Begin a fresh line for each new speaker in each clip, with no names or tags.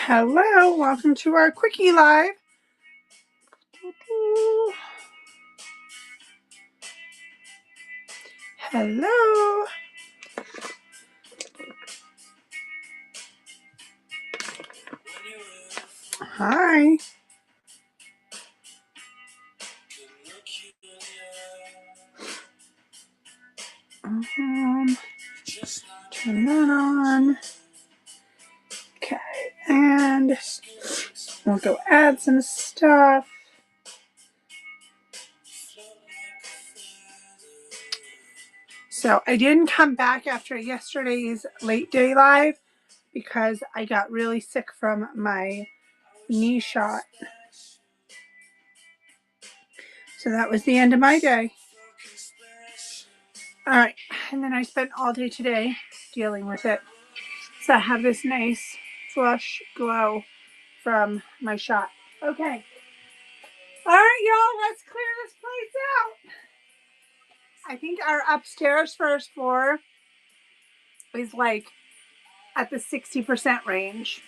Hello, welcome to our Quickie Live. Hello. Hi. Turn that on. Okay, and we'll go add some stuff. So I didn't come back after yesterday's late day live because I got really sick from my knee shot. So that was the end of my day. All right, and then I spent all day today dealing with it. So I have this nice flush glow from my shot. Okay. All right, y'all, let's clear this place out. I think our upstairs first floor is like at the 60% range.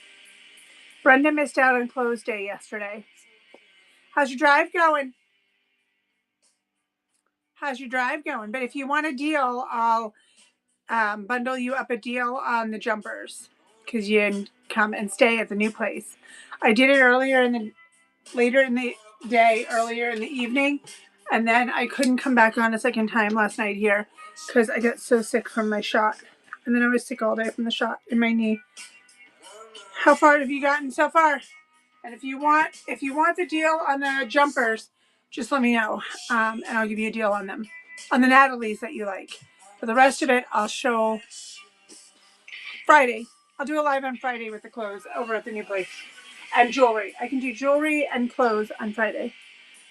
Brenda missed out on close day yesterday. How's your drive going? How's your drive going? But if you want a deal, I'll bundle you up a deal on the jumpers because you can come and stay at the new place. I did it later in the day, earlier in the evening, and then I couldn't come back on a second time last night here because I got so sick from my shot. And then I was sick all day from the shot in my knee. How far have you gotten so far? And if you want the deal on the jumpers, just let me know, and I'll give you a deal on them, on the Natalie's that you like. For the rest of it, I'll show Friday. I'll do a live on Friday with the clothes over at the new place and jewelry. I can do jewelry and clothes on Friday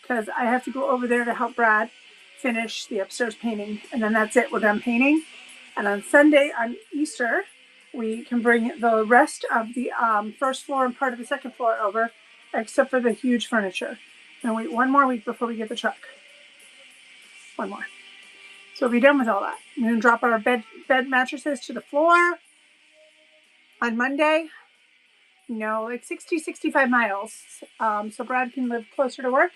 because I have to go over there to help Brad finish the upstairs painting, and then that's it. We're done painting. And on Sunday, on Easter, we can bring the rest of the first floor and part of the second floor over, except for the huge furniture. And wait one more week before we get the truck. One more. So we'll be done with all that. We're going to drop our bed mattresses to the floor on Monday. Like 60, 65 miles. So Brad can live closer to work.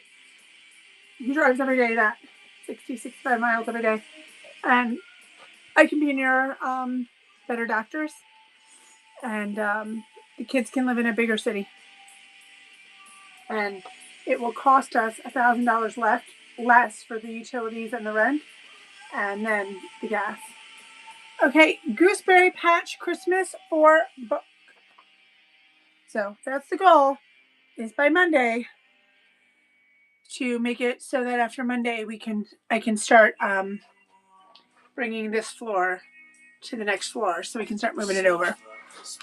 He drives every day, that 60, 65 miles every day. And I can be near better doctors. And the kids can live in a bigger city. And it will cost us $1,000 less for the utilities and the rent. And then the gas. Okay, Gooseberry Patch Christmas for book. So that's the goal, is by Monday to make it so that after Monday I can start bringing this floor to the next floor so we can start moving it over.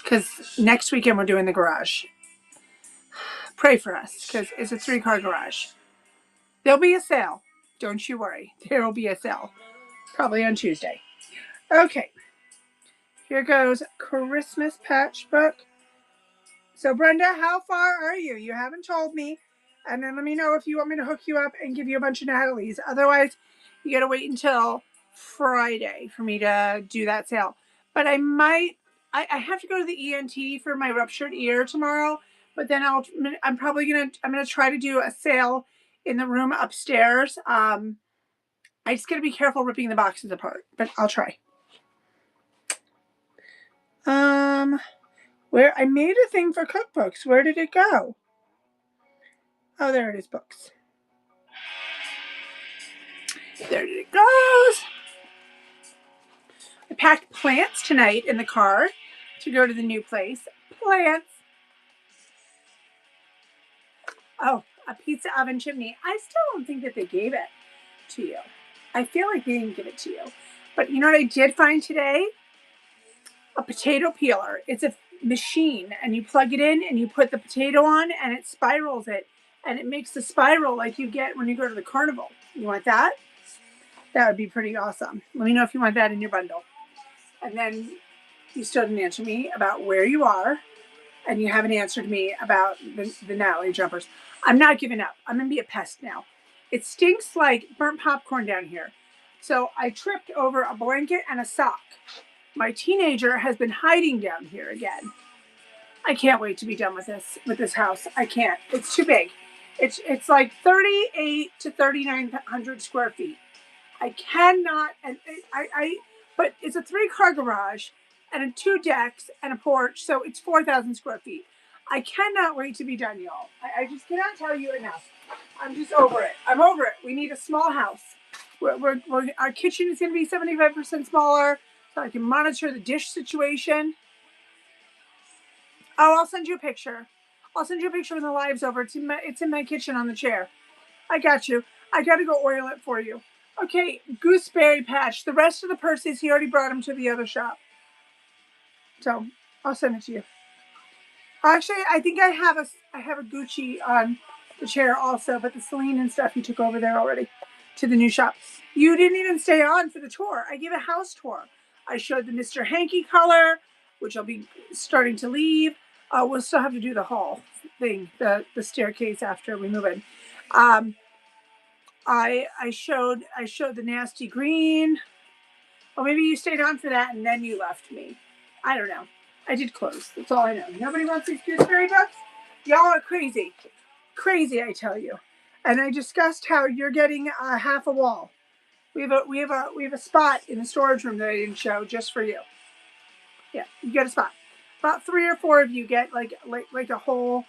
Because next weekend we're doing the garage. Pray for us because it's a 3-car garage. There'll be a sale. Don't you worry. There will be a sale. Probably on Tuesday. Okay. Here goes Christmas Patch book. So Brenda, how far are you? You haven't told me. And then let me know if you want me to hook you up and give you a bunch of Natalie's. Otherwise, you got to wait until Friday for me to do that sale. But I have to go to the ENT for my ruptured ear tomorrow. But then I'm going to try to do a sale in the room upstairs. I just got to be careful ripping the boxes apart, but I'll try. Where I made a thing for cookbooks. Where did it go? Oh, there it is, books. There it goes. I packed plants tonight in the car to go to the new place. Plants. Oh, a pizza oven chimney. I still don't think that they gave it to you. I feel like they didn't give it to you. But you know what I did find today? A potato peeler. It's a machine, and you plug it in and you put the potato on and it spirals it. And it makes the spiral like you get when you go to the carnival. You want that? That would be pretty awesome. Let me know if you want that in your bundle. And then you still didn't answer me about where you are. And you haven't answered me about the Natalie jumpers. I'm not giving up. I'm going to be a pest now. It stinks like burnt popcorn down here. So I tripped over a blanket and a sock. My teenager has been hiding down here again. I can't wait to be done with this house. I can't. It's too big. It's like 38 to 3,900 square feet. I cannot, and but it's a 3-car garage and 2 decks and a porch, so it's 4,000 square feet. I cannot wait to be done, y'all. I just cannot tell you enough. I'm just over it. I'm over it. We need a small house. Our kitchen is going to be 75% smaller, so I can monitor the dish situation. Oh, I'll send you a picture. I'll send you a picture when the live's over. It's in my kitchen on the chair. I got you. I got to go oil it for you. Okay, gooseberry patch. The rest of the purses, he already brought them to the other shop. So I'll send it to you. Actually, I think I have a Gucci on the chair also, but the Celine and stuff he took over there already to the new shop. You didn't even stay on for the tour. I gave a house tour. I showed the Mr. Hanky color, which I'll be starting to leave. We'll still have to do the hall thing, the staircase after we move in. I showed the nasty green. Well, maybe you stayed on for that and then you left me. I don't know. I did close. That's all I know. Nobody wants these gooseberry books? Y'all are crazy. Crazy, I tell you. And I discussed how you're getting half a wall. We have a spot in the storage room that I didn't show just for you. Yeah, you get a spot. About 3 or 4 of you get like a whole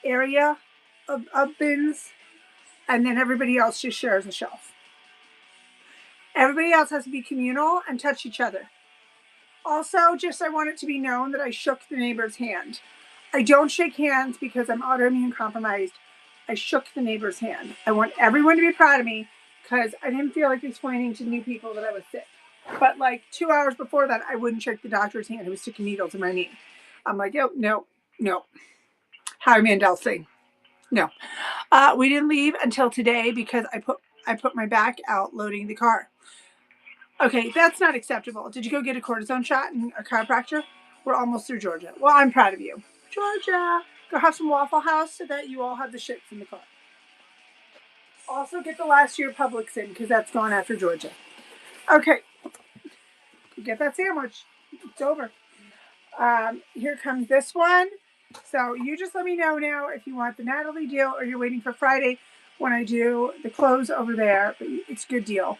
area of bins, and then everybody else just shares a shelf. Everybody else has to be communal and touch each other. Also, I want it to be known that I shook the neighbor's hand. I don't shake hands because I'm autoimmune compromised. I shook the neighbor's hand. I want everyone to be proud of me because I didn't feel like explaining to new people that I was sick. But like 2 hours before that, I wouldn't shake the doctor's hand who was sticking needles in my knee. I'm like, oh, no. Howie Mandel thing. No. We didn't leave until today because I put my back out loading the car. Okay, that's not acceptable. Did you go get a cortisone shot and a chiropractor? We're almost through Georgia. Well, I'm proud of you. Georgia, go have some Waffle House so that you all have the shits in the car. Also get the last year Publix in because that's gone after Georgia. Okay, get that sandwich. It's over. Here comes this one. So you just let me know now if you want the Natalie deal or you're waiting for Friday when I do the clothes over there. But it's a good deal.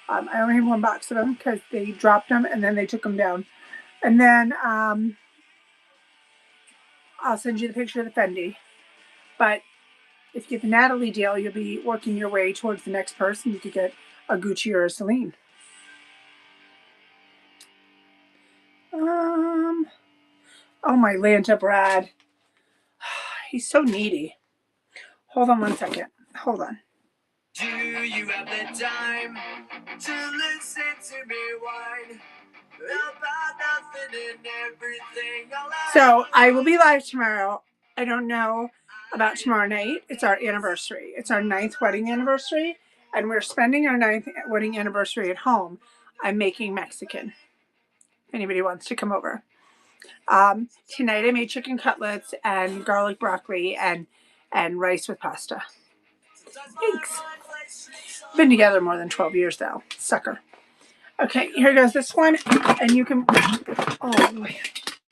I only have 1 box of them because they dropped them and then they took them down. And then I'll send you the picture of the Fendi. But if you get the Natalie deal, you'll be working your way towards the next person. You could get a Gucci or a Celine. Oh, my Lanta Brad. He's so needy. Hold on 1 second. Hold on. Do you have the time to listen to me whine about nothing and everything? So I will be live tomorrow. I don't know about tomorrow night. It's our anniversary. It's our 9th wedding anniversary, and we're spending our 9th wedding anniversary at home. I'm making Mexican. If anybody wants to come over. Tonight I made chicken cutlets and garlic broccoli and rice with pasta. Thanks. Been together more than 12 years though. Sucker. Okay, here goes this one. And you can... Oh, boy.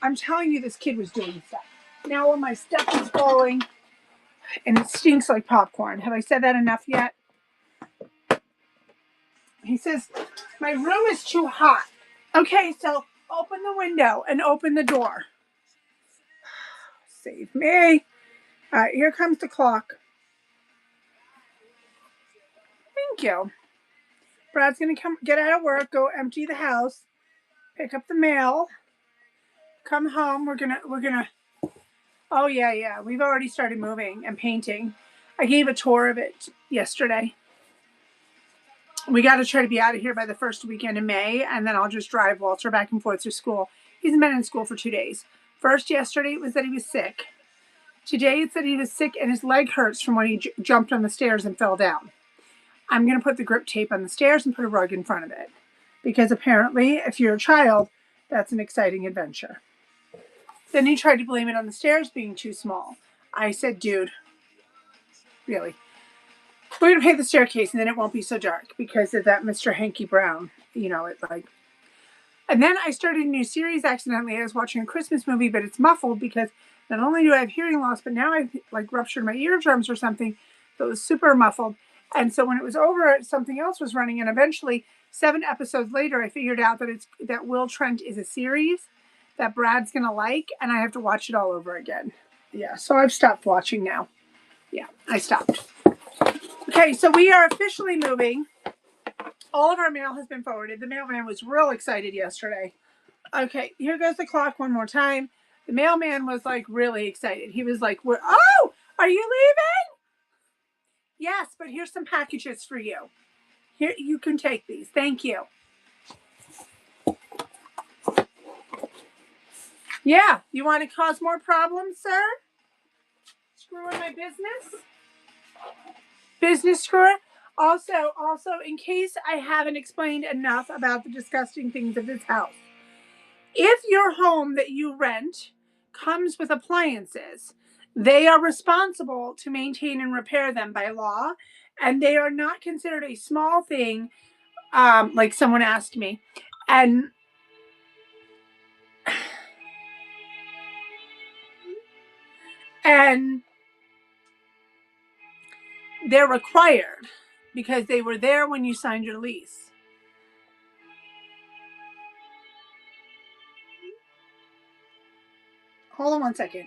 I'm telling you this kid was doing stuff. Now all my stuff is falling. And it stinks like popcorn. Have I said that enough yet? He says, my room is too hot. Okay, so open the window and open the door. Save me. All right, here comes the clock. Thank you. Brad's gonna come get out of work, go empty the house, pick up the mail, come home. We're gonna. Oh yeah. We've already started moving and painting. I gave a tour of it yesterday. We got to try to be out of here by the first weekend in May, and then I'll just drive Walter back and forth through school. He's been in school for 2 days. First, yesterday it was that he was sick. Today it's that he was sick and his leg hurts from when he jumped on the stairs and fell down. I'm going to put the grip tape on the stairs and put a rug in front of it. Because apparently, if you're a child, that's an exciting adventure. Then he tried to blame it on the stairs being too small. I said, dude, really? We're going to paint the staircase and then it won't be so dark because of that Mr. Hanky Brown. You know, it's like... And then I started a new series accidentally. I was watching a Christmas movie, but it's muffled because Not only do I have hearing loss, but now I've like ruptured my eardrums or something. So it was super muffled. And so when it was over, something else was running. And eventually, 7 episodes later, I figured out that Will Trent is a series that Brad's gonna like, and I have to watch it all over again. Yeah, so I've stopped watching now. Yeah, I stopped. Okay, so we are officially moving. All of our mail has been forwarded. The mailman was real excited yesterday. Okay, here goes the clock one more time. The mailman was like really excited. He was like, oh, are you leaving? Yes, but here's some packages for you. Here, you can take these. Thank you. Yeah, you want to cause more problems, sir? Screwing my business? Business screwer? Also, in case I haven't explained enough about the disgusting things of this house, if your home that you rent comes with appliances, they are responsible to maintain and repair them by law, and they are not considered a small thing, like someone asked me. And they're required because they were there when you signed your lease. Hold on one second.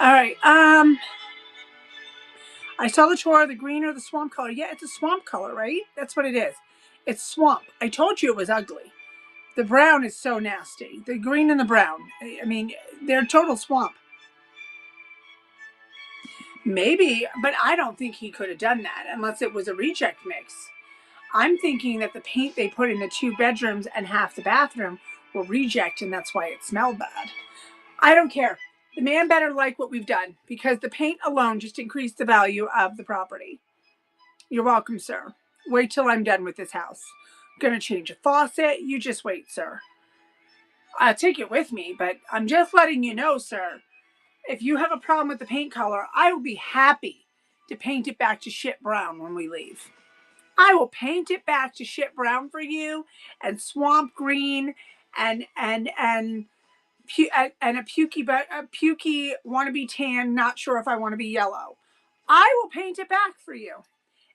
All right. I saw the tour, the green or the swamp color. Yeah, it's a swamp color, right? That's what it is. It's swamp. I told you it was ugly. The brown is so nasty. The green and the brown. I mean, they're total swamp. Maybe, but I don't think he could have done that unless it was a reject mix. I'm thinking that the paint they put in the 2 bedrooms and half the bathroom were reject, and that's why it smelled bad. I don't care. The man better like what we've done because the paint alone just increased the value of the property. You're welcome, sir. Wait till I'm done with this house. I'm gonna change a faucet. You just wait, sir. I'll take it with me, but I'm just letting you know, sir. If you have a problem with the paint color, I will be happy to paint it back to shit brown when we leave. I will paint it back to shit brown for you, and swamp green, and a pukey wannabe tan. Not sure if I want to be yellow. I will paint it back for you,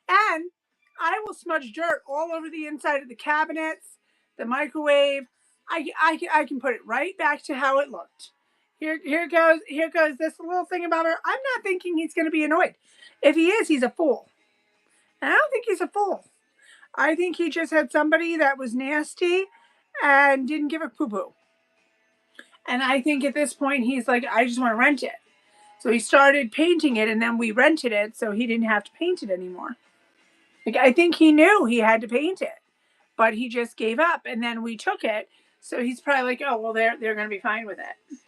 and I will smudge dirt all over the inside of the cabinets, the microwave. I can put it right back to how it looked. Here goes this little thing about her. I'm not thinking he's going to be annoyed. If he is, he's a fool. And I don't think he's a fool. I think he just had somebody that was nasty and didn't give a poo poo. And I think at this point he's like, I just want to rent it. So he started painting it, and then we rented it, so he didn't have to paint it anymore. Like, I think he knew he had to paint it, but he just gave up, and then we took it. So he's probably like, oh, well, they're going to be fine with it.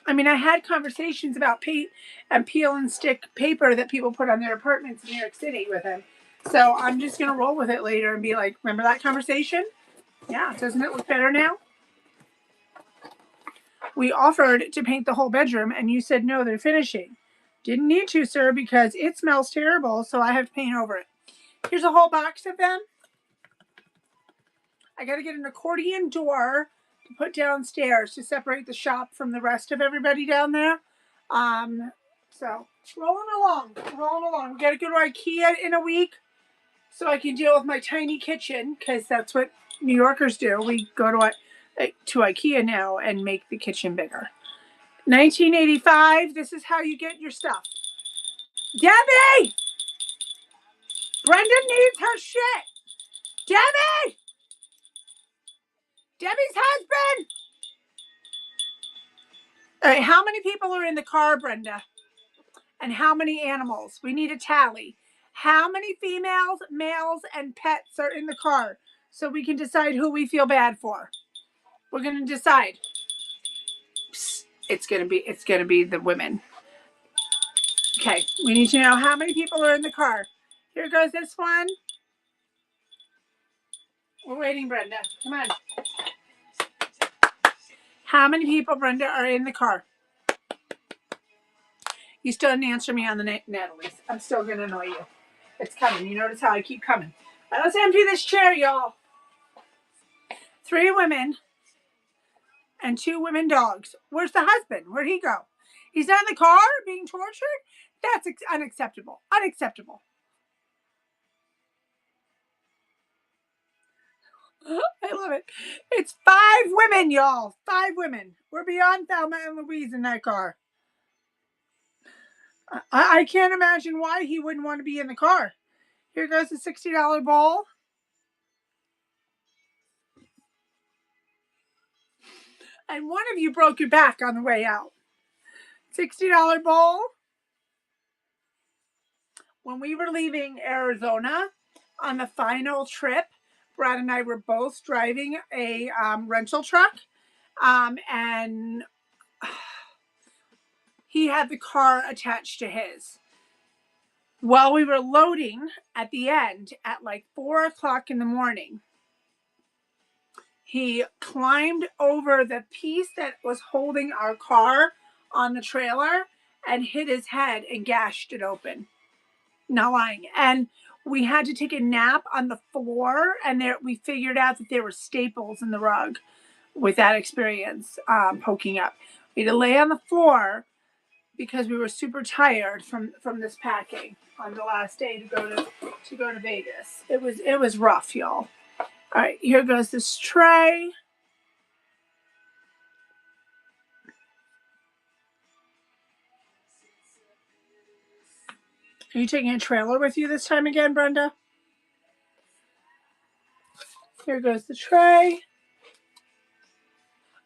I mean, I had conversations about paint and peel and stick paper that people put on their apartments in New York City with him. So I'm just going to roll with it later and be like, remember that conversation? Yeah, doesn't it look better now? We offered to paint the whole bedroom, and you said, no, they're finishing. Didn't need to, sir, because it smells terrible, so I have to paint over it. Here's a whole box of them. I got to get an accordion door to put downstairs to separate the shop from the rest of everybody down there. So rolling along. We got to go to IKEA in a week so I can deal with my tiny kitchen because that's what New Yorkers do. We go to IKEA now and make the kitchen bigger. 1985. This is how you get your stuff. Debbie, Brenda needs her shit. Debbie, Debbie's husband. All right, how many people are in the car, Brenda? And how many animals? We need a tally. How many females, males, and pets are in the car so we can decide who we feel bad for? We're going to decide. Psst, it's going to be the women. Okay, we need to know how many people are in the car. Here goes this one. We're waiting, Brenda. Come on. How many people, Brenda, are in the car? You still didn't answer me on the Natalie's. I'm still going to annoy you. It's coming. You notice how I keep coming. Let's empty this chair, y'all. 3 women and 2 women dogs. Where's the husband? Where'd he go? He's not in the car being tortured? That's unacceptable. Unacceptable. I love it. It's 5 women, y'all. 5 women. We're beyond Thelma and Louise in that car. I can't imagine why he wouldn't want to be in the car. Here goes the $60 bowl. And one of you broke your back on the way out. $60 bowl. When we were leaving Arizona on the final trip, Brad and I were both driving a rental truck. And he had the car attached to his. While we were loading at the end at like 4 o'clock in the morning, he climbed over the piece that was holding our car on the trailer and hit his head and gashed it open. Not lying. And we had to take a nap on the floor, and we figured out that there were staples in the rug with that experience poking up. We had to lay on the floor because we were super tired from this packing on the last day to go to Vegas. It was rough, y'all. All right, here goes this tray. Are you taking a trailer with you this time again, Brenda? Here goes the tray.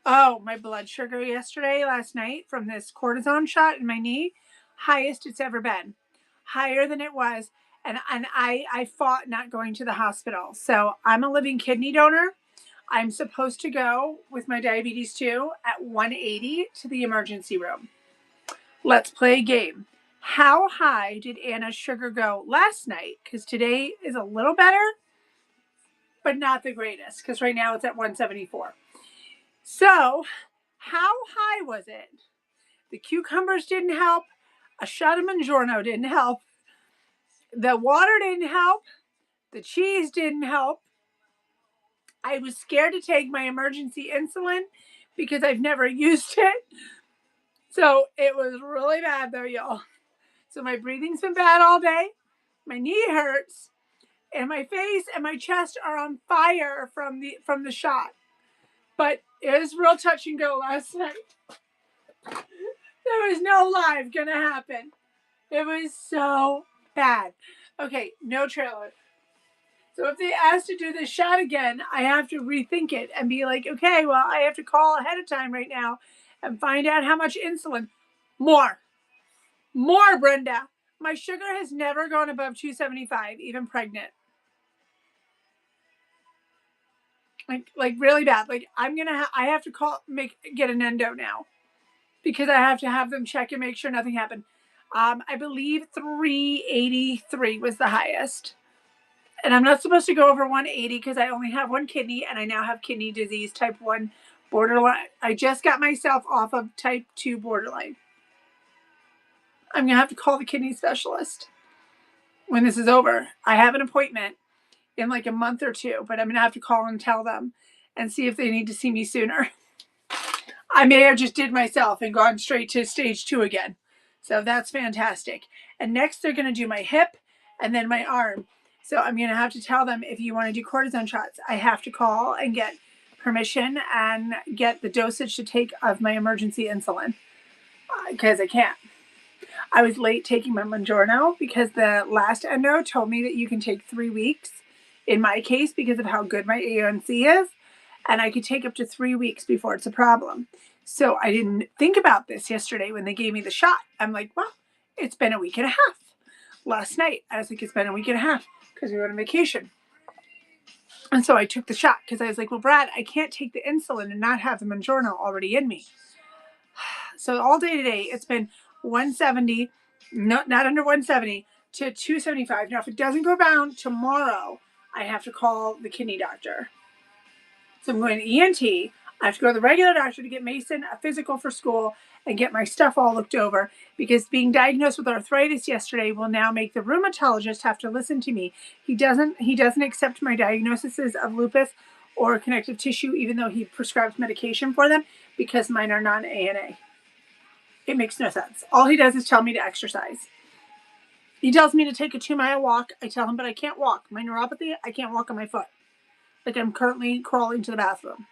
Oh, my blood sugar last night from this cortisone shot in my knee, highest it's ever been. Higher than it was. And I fought not going to the hospital. So I'm a living kidney donor. I'm supposed to go with my diabetes 2 at 180 to the emergency room. Let's play a game. How high did Anna's sugar go last night? Because today is a little better, but not the greatest. Because right now it's at 174. So, how high was it? The cucumbers didn't help. A shot of Buongiorno didn't help. The water didn't help. The cheese didn't help. I was scared to take my emergency insulin because I've never used it. So, it was really bad though, y'all. So, my breathing's been bad all day. My knee hurts. And my face and my chest are on fire from the shot. But it was real touch and go last night. There was no live gonna happen. It was so bad. Okay, no trailer. So if they ask to do this shot again, I have to rethink it and be like, okay, well, I have to call ahead of time right now and find out how much insulin. More, Brenda. My sugar has never gone above 275, even pregnant. Like really bad. Like I have to get an endo now because I have to have them check and make sure nothing happened. I believe 383 was the highest. And I'm not supposed to go over 180 because I only have one kidney and I now have kidney disease type 1 borderline. I just got myself off of type 2 borderline. I'm going to have to call the kidney specialist when this is over. I have an appointment in like a month or 2, but I'm going to have to call and tell them and see if they need to see me sooner. I may have just did myself and gone straight to stage 2 again. So that's fantastic. And next they're going to do my hip and then my arm. So I'm going to have to tell them if you want to do cortisone shots, I have to call and get permission and get the dosage to take of my emergency insulin because I can't. I was late taking my Buongiorno because the last endo told me that you can take 3 weeks in my case because of how good my A1C is. And I could take up to 3 weeks before it's a problem. So I didn't think about this yesterday when they gave me the shot. I'm like, well, it's been a week and a half. Last night, I was like, it's been a week and a half because we went on vacation. And so I took the shot because I was like, well, Brad, I can't take the insulin and not have the Buongiorno already in me. So all day today, it's been 170, not under 170, to 275. Now, if it doesn't go down tomorrow, I have to call the kidney doctor. So I'm going to ENT. I have to go to the regular doctor to get Mason a physical for school and get my stuff all looked over, because being diagnosed with arthritis yesterday will now make the rheumatologist have to listen to me. He doesn't accept my diagnoses of lupus or connective tissue, even though he prescribes medication for them, because mine are non-ANA. It makes no sense. All he does is tell me to exercise. He tells me to take a 2-mile walk. I tell him, but I can't walk. My neuropathy, I can't walk on my foot. Like I'm currently crawling to the bathroom.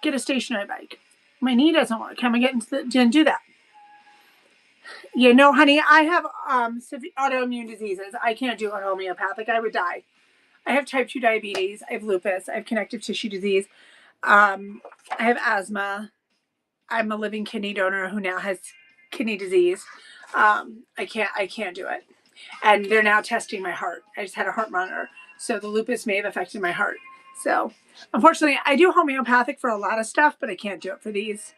Get a stationary bike. My knee doesn't work. How am I getting to do that? Yeah, no, honey, I have severe autoimmune diseases. I can't do homeopathic. I would die. I have type 2 diabetes. I have lupus. I have connective tissue disease. I have asthma. I'm a living kidney donor who now has kidney disease. I can't do it. And they're now testing my heart. I just had a heart monitor. So the lupus may have affected my heart. So unfortunately, I do homeopathic for a lot of stuff, but I can't do it for these.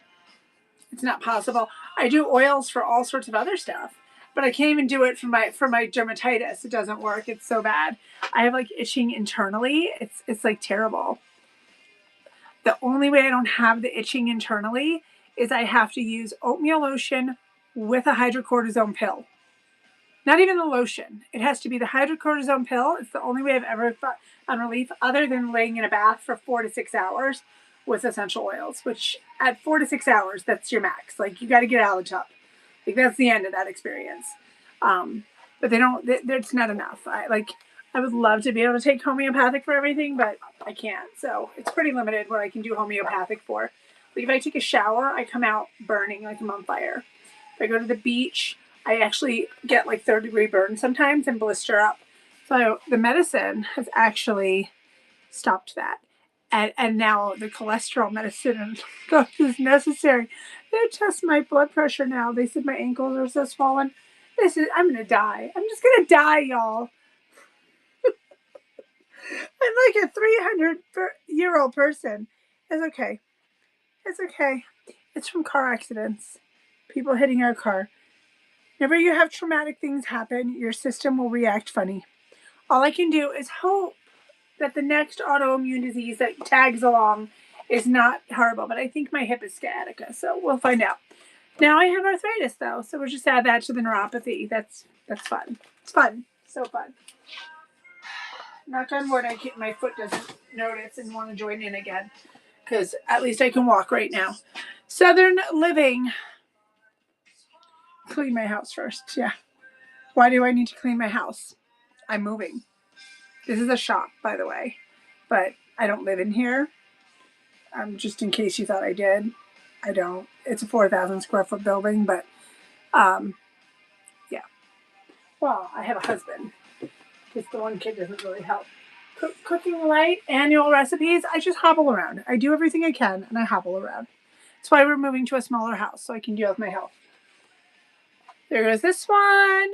It's not possible. I do oils for all sorts of other stuff, but I can't even do it for my dermatitis. It doesn't work. It's so bad. I have like itching internally. It's like terrible. The only way I don't have the itching internally is I have to use oatmeal lotion with a hydrocortisone pill. Not even the lotion. It has to be the hydrocortisone pill. It's the only way I've ever found relief, other than laying in a bath for 4 to 6 hours with essential oils, which at 4 to 6 hours, that's your max. Like, you got to get out of the tub. Like, that's the end of that experience. But it's not enough. I would love to be able to take homeopathic for everything, but I can't. So it's pretty limited what I can do homeopathic for. Like, if I take a shower, I come out burning like I'm on fire. If I go to the beach, I actually get like 3rd-degree burns sometimes and blister up. So the medicine has actually stopped that. And now the cholesterol medicine is necessary. They test my blood pressure now. They said my ankles are so swollen. I'm going to die. I'm just going to die, y'all. I'm like a 300-year-old person. It's okay. It's okay. It's from car accidents. People hitting our car. Whenever you have traumatic things happen, your system will react funny. All I can do is hope that the next autoimmune disease that tags along is not horrible. But I think my hip is sciatica, so we'll find out. Now I have arthritis, though, so we'll just add that to the neuropathy. That's fun. It's fun. So fun. Knock on wood, my foot doesn't notice and want to join in again, because at least I can walk right now. Southern Living. Clean my house first. Yeah. Why do I need to clean my house? I'm moving. This is a shop, by the way, but I don't live in here. Just in case you thought I did, I don't. It's a 4,000 square foot building, but yeah. Well, I have a husband, because the one kid doesn't really help. Cooking light, annual recipes. I just hobble around. I do everything I can, and I hobble around. That's why we're moving to a smaller house, so I can deal with my health. There goes this one.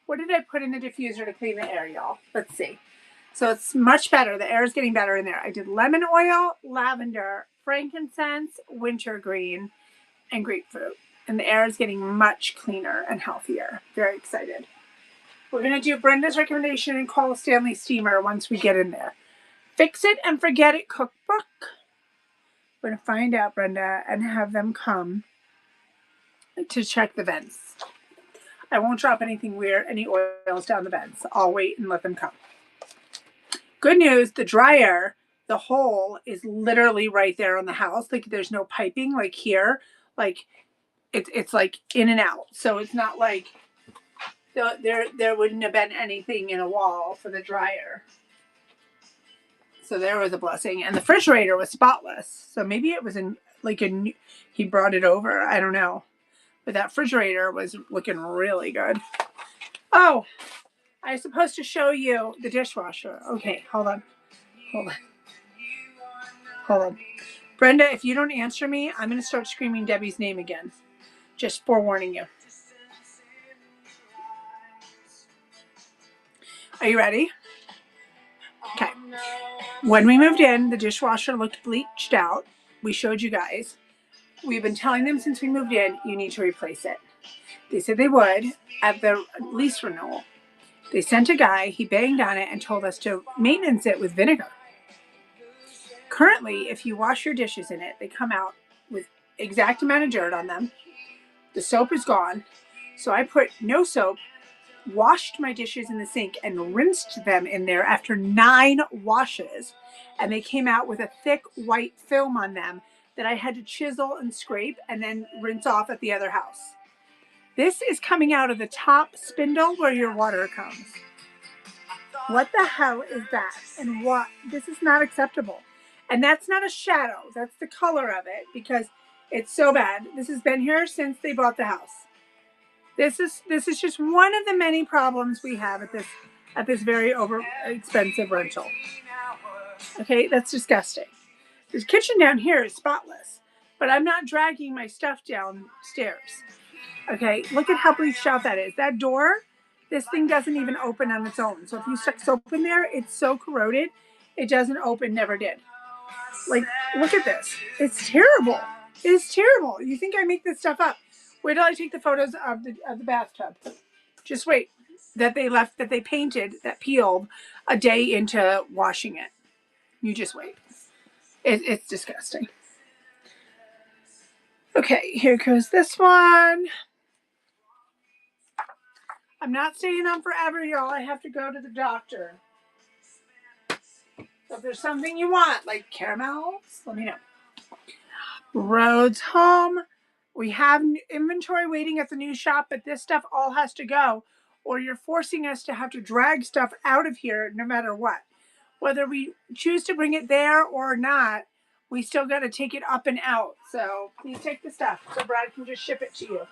What did I put in the diffuser to clean the air, y'all? Let's see. So it's much better. The air is getting better in there. I did lemon oil, lavender, frankincense, wintergreen, and grapefruit. And the air is getting much cleaner and healthier. Very excited. We're going to do Brenda's recommendation and call Stanley Steamer once we get in there. Fix It and Forget It cookbook. We're going to find out, Brenda, and have them come to check the vents. I won't drop anything weird, any oils down the vents. I'll wait and let them come. Good news, the dryer, the hole is literally right there on the house. Like, there's no piping like here. Like, it's like in and out. So it's not like there wouldn't have been anything in a wall for the dryer. So there was a blessing. And the refrigerator was spotless. So maybe it was he brought it over. I don't know. But that refrigerator was looking really good. Oh, I was supposed to show you the dishwasher. Okay, hold on. Brenda, if you don't answer me, I'm going to start screaming Debbie's name again. Just forewarning you. Are you ready? Okay. When we moved in, the dishwasher looked bleached out. We showed you guys. We've been telling them since we moved in, you need to replace it. They said they would at the lease renewal. They sent a guy, he banged on it and told us to maintenance it with vinegar. Currently, if you wash your dishes in it, they come out with exact amount of dirt on them. The soap is gone. So I put no soap, washed my dishes in the sink, and rinsed them in there after 9 washes. And they came out with a thick white film on them that I had to chisel and scrape and then rinse off at the other house. This is coming out of the top spindle where your water comes. What the hell is that? And what? This is not acceptable. And that's not a shadow. That's the color of it because it's so bad. This has been here since they bought the house. This is just one of the many problems we have at this very expensive rental. Okay, that's disgusting. The kitchen down here is spotless, but I'm not dragging my stuff downstairs. Okay, look at how bleached out that is. That door, this thing doesn't even open on its own. So if you stuck soap in there, it's so corroded, it doesn't open, never did. Like, look at this. It's terrible. It's terrible. You think I make this stuff up. Wait till I take the photos of the bathtub. Just wait. That they painted, that peeled a day into washing it. You just wait. It's disgusting. Okay, here goes this one. I'm not staying on forever, y'all. I have to go to the doctor. So if there's something you want, like caramels, let me know. Roads home. We have inventory waiting at the new shop, but this stuff all has to go, or you're forcing us to have to drag stuff out of here no matter what. Whether we choose to bring it there or not, we still got to take it up and out. So please take the stuff so Brad can just ship it to you.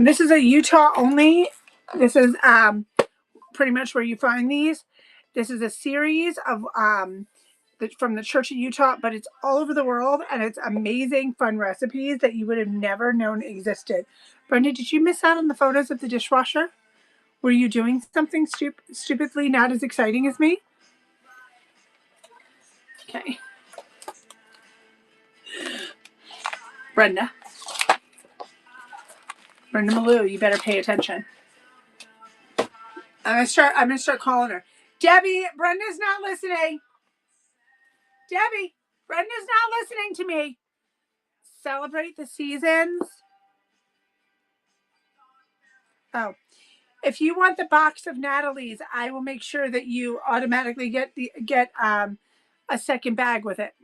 This is a Utah only. This is pretty much where you find these. This is a series of from the Church of Utah, but it's all over the world, and it's amazing, fun recipes that you would have never known existed. Brenda, did you miss out on the photos of the dishwasher? Were you doing something stupidly not as exciting as me? Okay. Brenda Malou, you better pay attention. I'm gonna start calling her. Debbie, Brenda's not listening. Debbie, Brenda's not listening to me. Celebrate the seasons. Oh, if you want the box of Natalie's, I will make sure that you automatically get a second bag with it.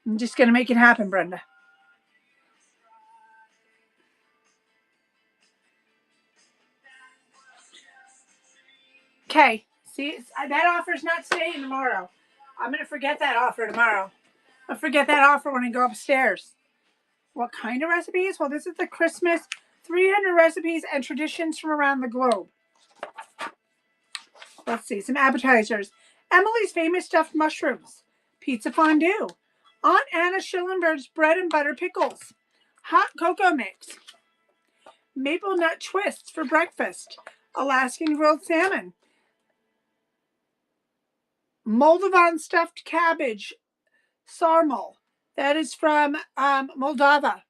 I'm just gonna make it happen, Brenda. Okay, see, that offer's not staying tomorrow. I'm going to forget that offer tomorrow. I'll forget that offer when I go upstairs. What kind of recipes? Well, this is the Christmas 300 recipes and traditions from around the globe. Let's see, some appetizers. Emily's famous stuffed mushrooms. Pizza fondue. Aunt Anna Schillenberg's bread and butter pickles. Hot cocoa mix. Maple nut twists for breakfast. Alaskan grilled salmon. Moldovan stuffed cabbage, sarmal. That is from Moldova.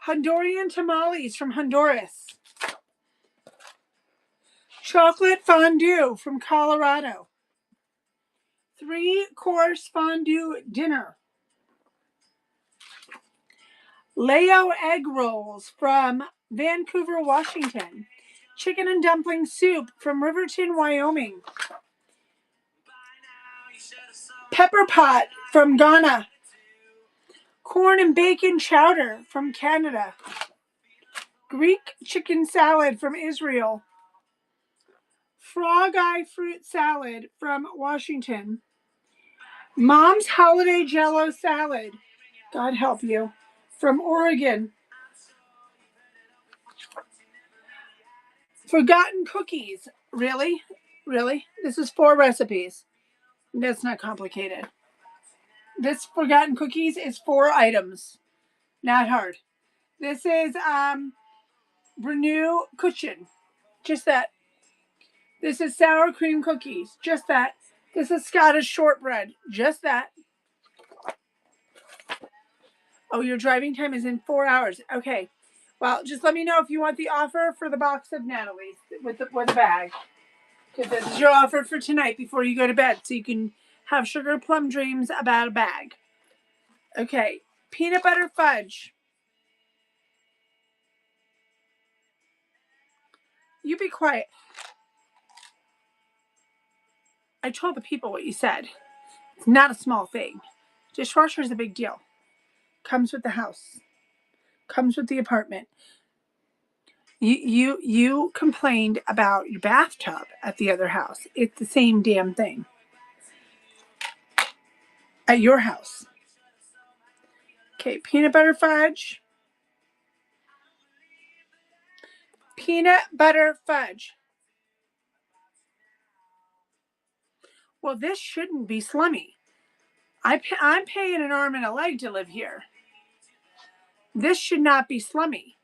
Honduran tamales from Honduras. Chocolate fondue from Colorado. 3-course fondue dinner. Leo egg rolls from Vancouver, Washington. Chicken and dumpling soup from Riverton, Wyoming. Pepper pot from Ghana. Corn and bacon chowder from Canada. Greek chicken salad from Israel. Frog eye fruit salad from Washington. Mom's holiday jello salad, God help you, from Oregon. Forgotten cookies. Really? Really? This is 4 recipes. That's not complicated. This forgotten cookies is 4 items. Not hard. This is Renew Cushion. Just that. This is sour cream cookies. Just that. This is Scottish shortbread. Just that. Oh, your driving time is in 4 hours. Okay. Well, just let me know if you want the offer for the box of Natalie's with the bag. Because this is your offer for tonight before you go to bed. So you can have sugar plum dreams about a bag. Okay. Peanut butter fudge. You be quiet. I told the people what you said. It's not a small thing. Dishwasher is a big deal. Comes with the house. Comes with the apartment. You complained about your bathtub at the other house. It's the same damn thing. At your house. Okay, peanut butter fudge. Peanut butter fudge. Well, this shouldn't be slummy. I'm paying an arm and a leg to live here. This should not be slummy.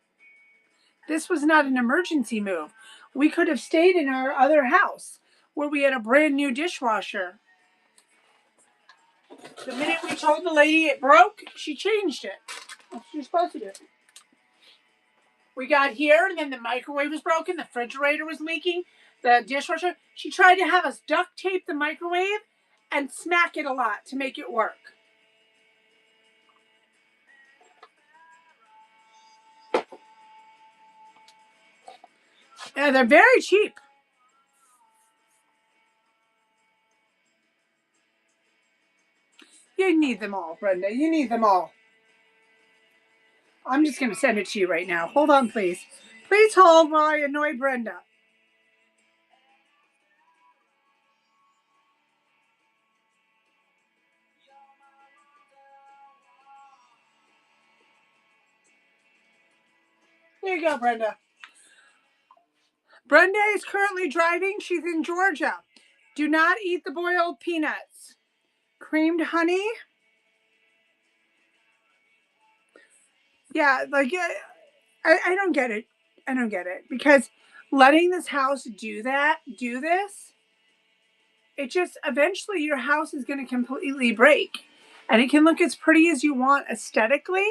This was not an emergency move. We could have stayed in our other house where we had a brand new dishwasher. The minute we told the lady it broke, she changed it. That's what you're supposed to do. We got here, and then the microwave was broken, the refrigerator was leaking, the dishwasher. She tried to have us duct tape the microwave and smack it a lot to make it work. Yeah, they're very cheap. You need them all, Brenda. You need them all. I'm just going to send it to you right now. Hold on, please. Please hold while I annoy Brenda. Here you go, Brenda. Brenda is currently driving. She's in Georgia. Do not eat the boiled peanuts. Creamed honey. Yeah, like I don't get it. I don't get it because letting this house do this, it just eventually your house is going to completely break, and it can look as pretty as you want aesthetically,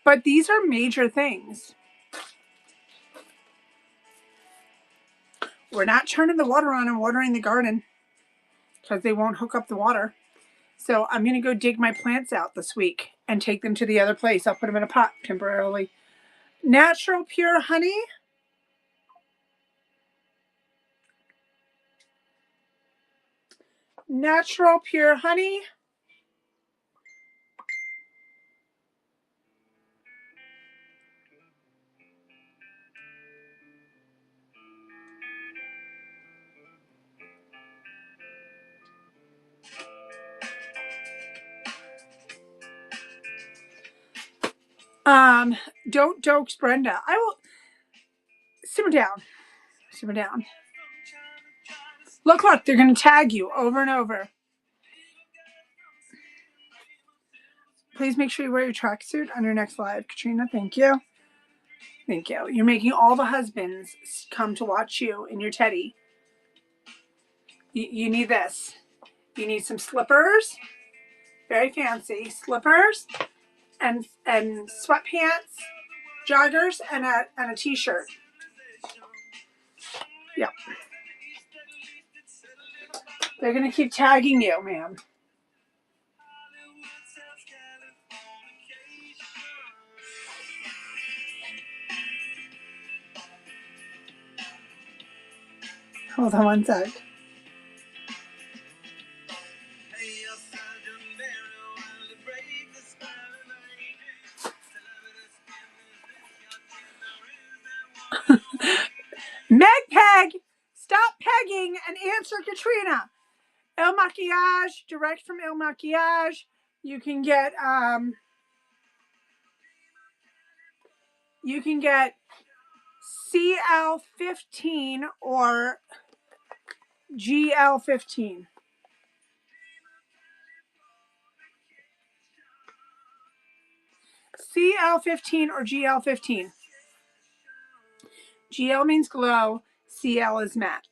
but these are major things. We're not turning the water on and watering the garden because they won't hook up the water. So I'm going to go dig my plants out this week and take them to the other place. I'll put them in a pot temporarily. Natural pure honey. Natural pure honey. Don't jokes, Brenda. I will simmer down. Simmer down. Look, they're going to tag you over and over. Please make sure you wear your tracksuit on your next live. Katrina, thank you. Thank you. You're making all the husbands come to watch you in your teddy. You need this. You need some slippers. Very fancy. Slippers and sweatpants, joggers, and a t-shirt. Yep. They're going to keep tagging you, ma'am. Hold on one sec. Meg Peg, stop pegging and answer Katrina. El Maquillage, direct from El Maquillage. You can get CL15 or GL15. CL15 or GL15. GL means glow, CL is matte.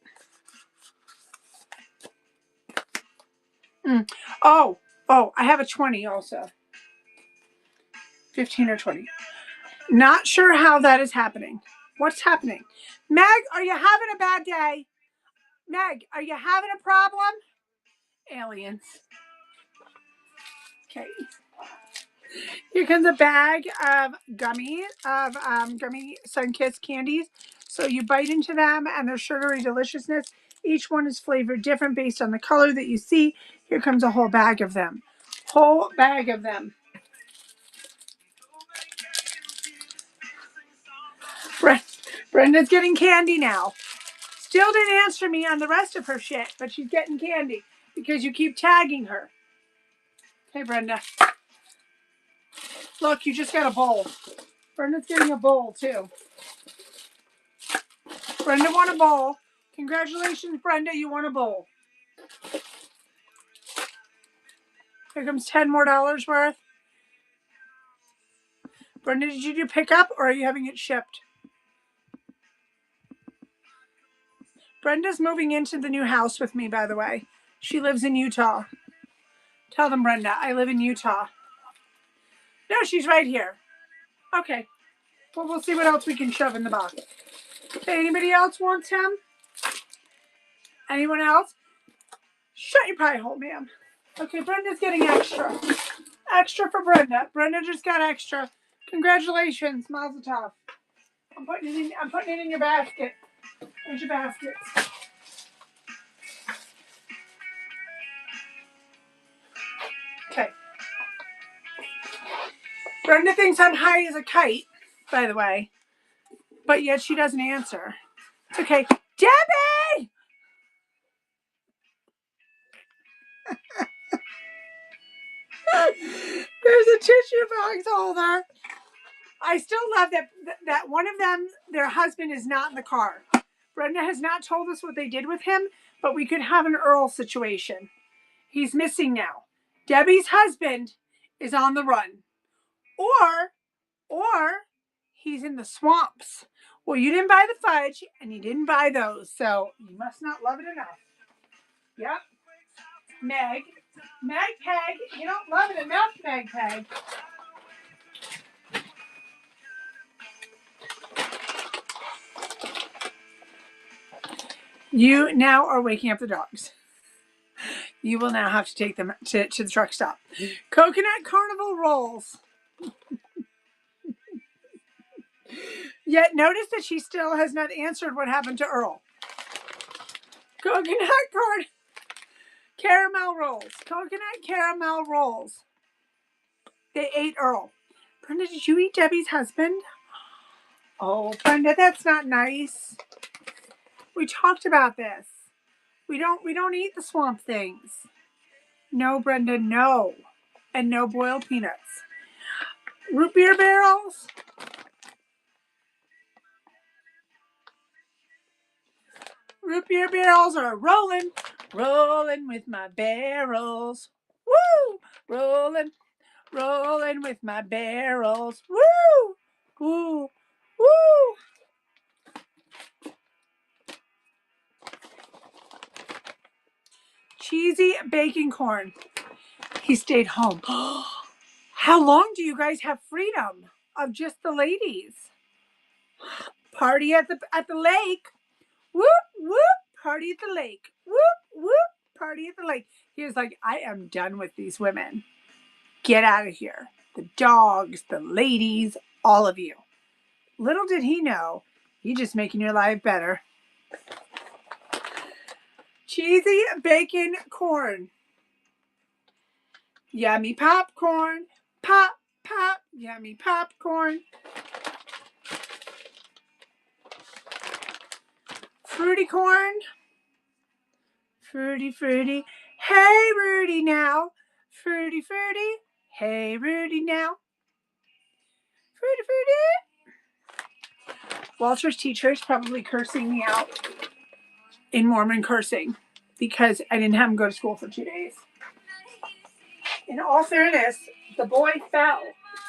Oh, I have a 20 also. 15 or 20. Not sure how that is happening. What's happening? Meg, are you having a bad day? Meg, are you having a problem? Aliens. Okay. Here comes a bag of gummy Sunkist candies. So you bite into them and their sugary deliciousness. Each one is flavored different based on the color that you see. Here comes a whole bag of them. Whole bag of them. Brenda's getting candy now. Still didn't answer me on the rest of her shit, but she's getting candy because you keep tagging her. Hey, Brenda. Look, you just got a bowl. Brenda's getting a bowl, too. Brenda won a bowl. Congratulations, Brenda. You won a bowl. Here comes $10 more worth. Brenda, did you do pickup or are you having it shipped? Brenda's moving into the new house with me, by the way. She lives in Utah. Tell them, Brenda, I live in Utah. No, she's right here. Okay. Well, we'll see what else we can shove in the box. Okay, anybody else want some? Anyone else? Shut your pie hole, ma'am. Okay, Brenda's getting extra. Extra for Brenda. Brenda just got extra. Congratulations, Mazel Tov. I'm putting it in your basket. There's your basket. Okay. Brenda thinks I'm high as a kite, by the way. But yet she doesn't answer. It's okay. Debbie! There's a tissue box holder. I still love that one of them, their husband is not in the car. Brenda has not told us what they did with him, but we could have an Earl situation. He's missing now. Debbie's husband is on the run. Or he's in the swamps. Well, you didn't buy the fudge and you didn't buy those, so you must not love it enough. Yep. Meg Peg, you don't love it enough, Meg Peg. You now are waking up the dogs. You will now have to take them to the truck stop. Coconut Carnival rolls. Yet notice that she still has not answered what happened to Earl. Coconut caramel rolls. Coconut caramel rolls. They ate Earl. Brenda, did you eat Debbie's husband? Oh, Brenda, that's not nice. We talked about this. We don't eat the swamp things. No, Brenda, no. And no boiled peanuts. Root beer barrels. Root beer barrels are rolling. Rolling with my barrels. Woo! Rolling with my barrels. Woo! Woo! Woo! Cheesy bacon corn. He stayed home. How long do you guys have freedom of just the ladies? Party at the lake. Whoop, whoop. Party at the lake. Whoop, whoop. Party at the lake. He was like, I am done with these women. Get out of here. The dogs, the ladies, all of you. Little did he know, he's just making your life better. Cheesy bacon corn. Yummy popcorn. Pop, pop, yummy popcorn. Fruity corn. Fruity, fruity. Hey, Rudy now. Fruity, fruity. Hey, Rudy now. Fruity, fruity. Walter's teacher is probably cursing me out in Mormon cursing because I didn't have him go to school for 2 days. In all fairness, the boy fell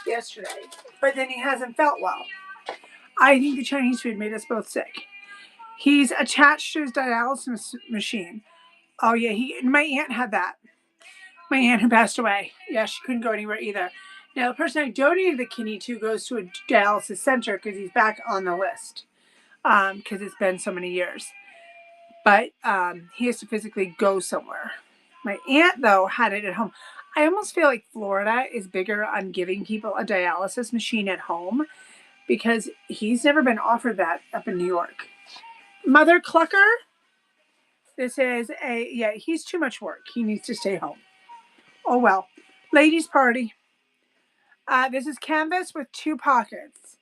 yesterday, but then he hasn't felt well. I think the Chinese food made us both sick. He's attached to his dialysis machine. Oh yeah, my aunt had that. My aunt who passed away. Yeah, she couldn't go anywhere either. Now, the person I donated the kidney to goes to a dialysis center because he's back on the list because it's been so many years. But he has to physically go somewhere. My aunt, though, had it at home. I almost feel like Florida is bigger on giving people a dialysis machine at home because he's never been offered that up in New York. Mother Clucker, this is he's too much work. He needs to stay home. Oh, well. Ladies' party. This is canvas with 2 pockets.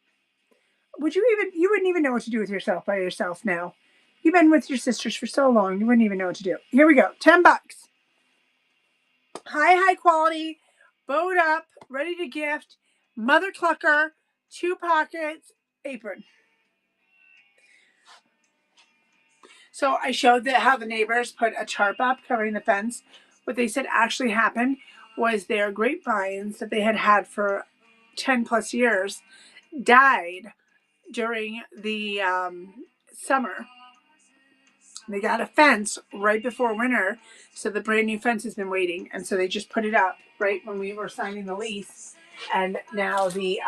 You wouldn't even know what to do with yourself by yourself now. You've been with your sisters for so long, you wouldn't even know what to do. Here we go, $10. High quality, bowed up, ready to gift, Mother Clucker, 2 pockets, apron. So I showed that how the neighbors put a tarp up covering the fence. What they said actually happened was their grapevines that they had for 10 plus years died during the summer. They got a fence right before winter, so the brand new fence has been waiting, and so they just put it up right when we were signing the lease. And now the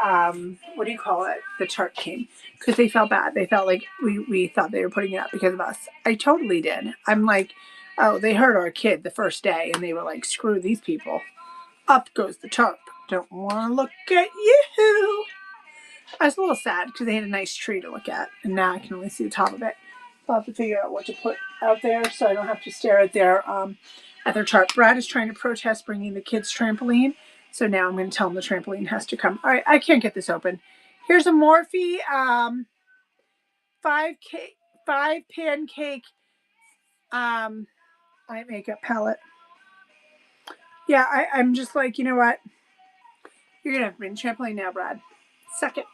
the tarp came because they felt bad. They felt like we thought they were putting it up because of us. I totally did. I'm like, oh, they heard our kid the first day, and they were like, screw these people. Up goes the tarp. Don't want to look at you. I was a little sad because they had a nice tree to look at, and now I can only see the top of it. So I'll have to figure out what to put out there so I don't have to stare at their tarp. Brad is trying to protest bringing the kids' trampoline, so now I'm going to tell him the trampoline has to come. All right, I can't get this open. Here's a Morphe 5 pancake eye makeup palette. Yeah, I'm just like, you know what? You're going to have to bring the trampoline now, Brad. Suck it.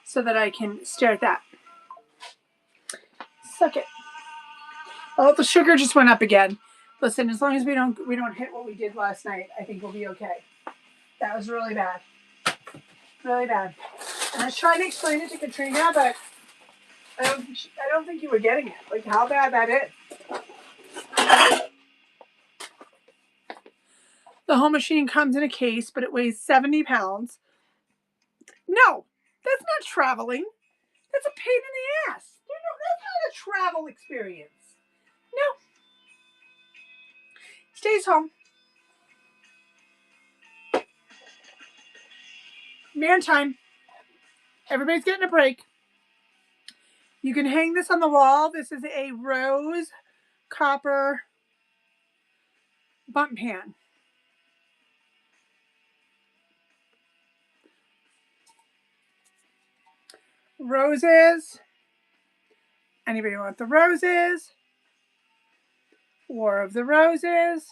So that I can stare at that. Suck it. Oh, the sugar just went up again. Listen, as long as we don't hit what we did last night, I think we'll be okay. That was really bad. Really bad. And I was trying to explain it to Katrina, but I don't think you were getting it. Like how bad that is. The whole machine comes in a case, but it weighs 70 pounds. No, that's not traveling. That's a pain in the ass. That's not a travel experience. No. Stays home. Man time. Everybody's getting a break. You can hang this on the wall. This is a rose copper bundt pan. Roses. Anybody want the roses? War of the Roses.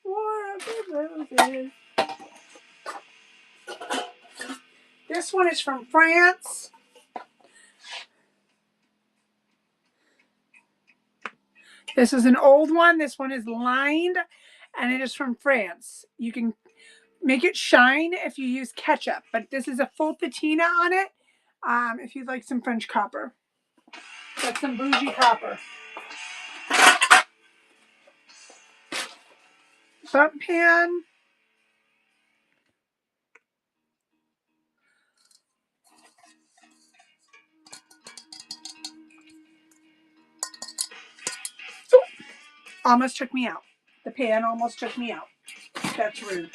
War of the Roses. This one is from France. This is an old one. This one is lined, and it is from France. You can make it shine if you use ketchup, but this is a full patina on it if you'd like some French copper. That's some bougie copper. Bundt pan. Almost took me out. The pan almost took me out. That's rude.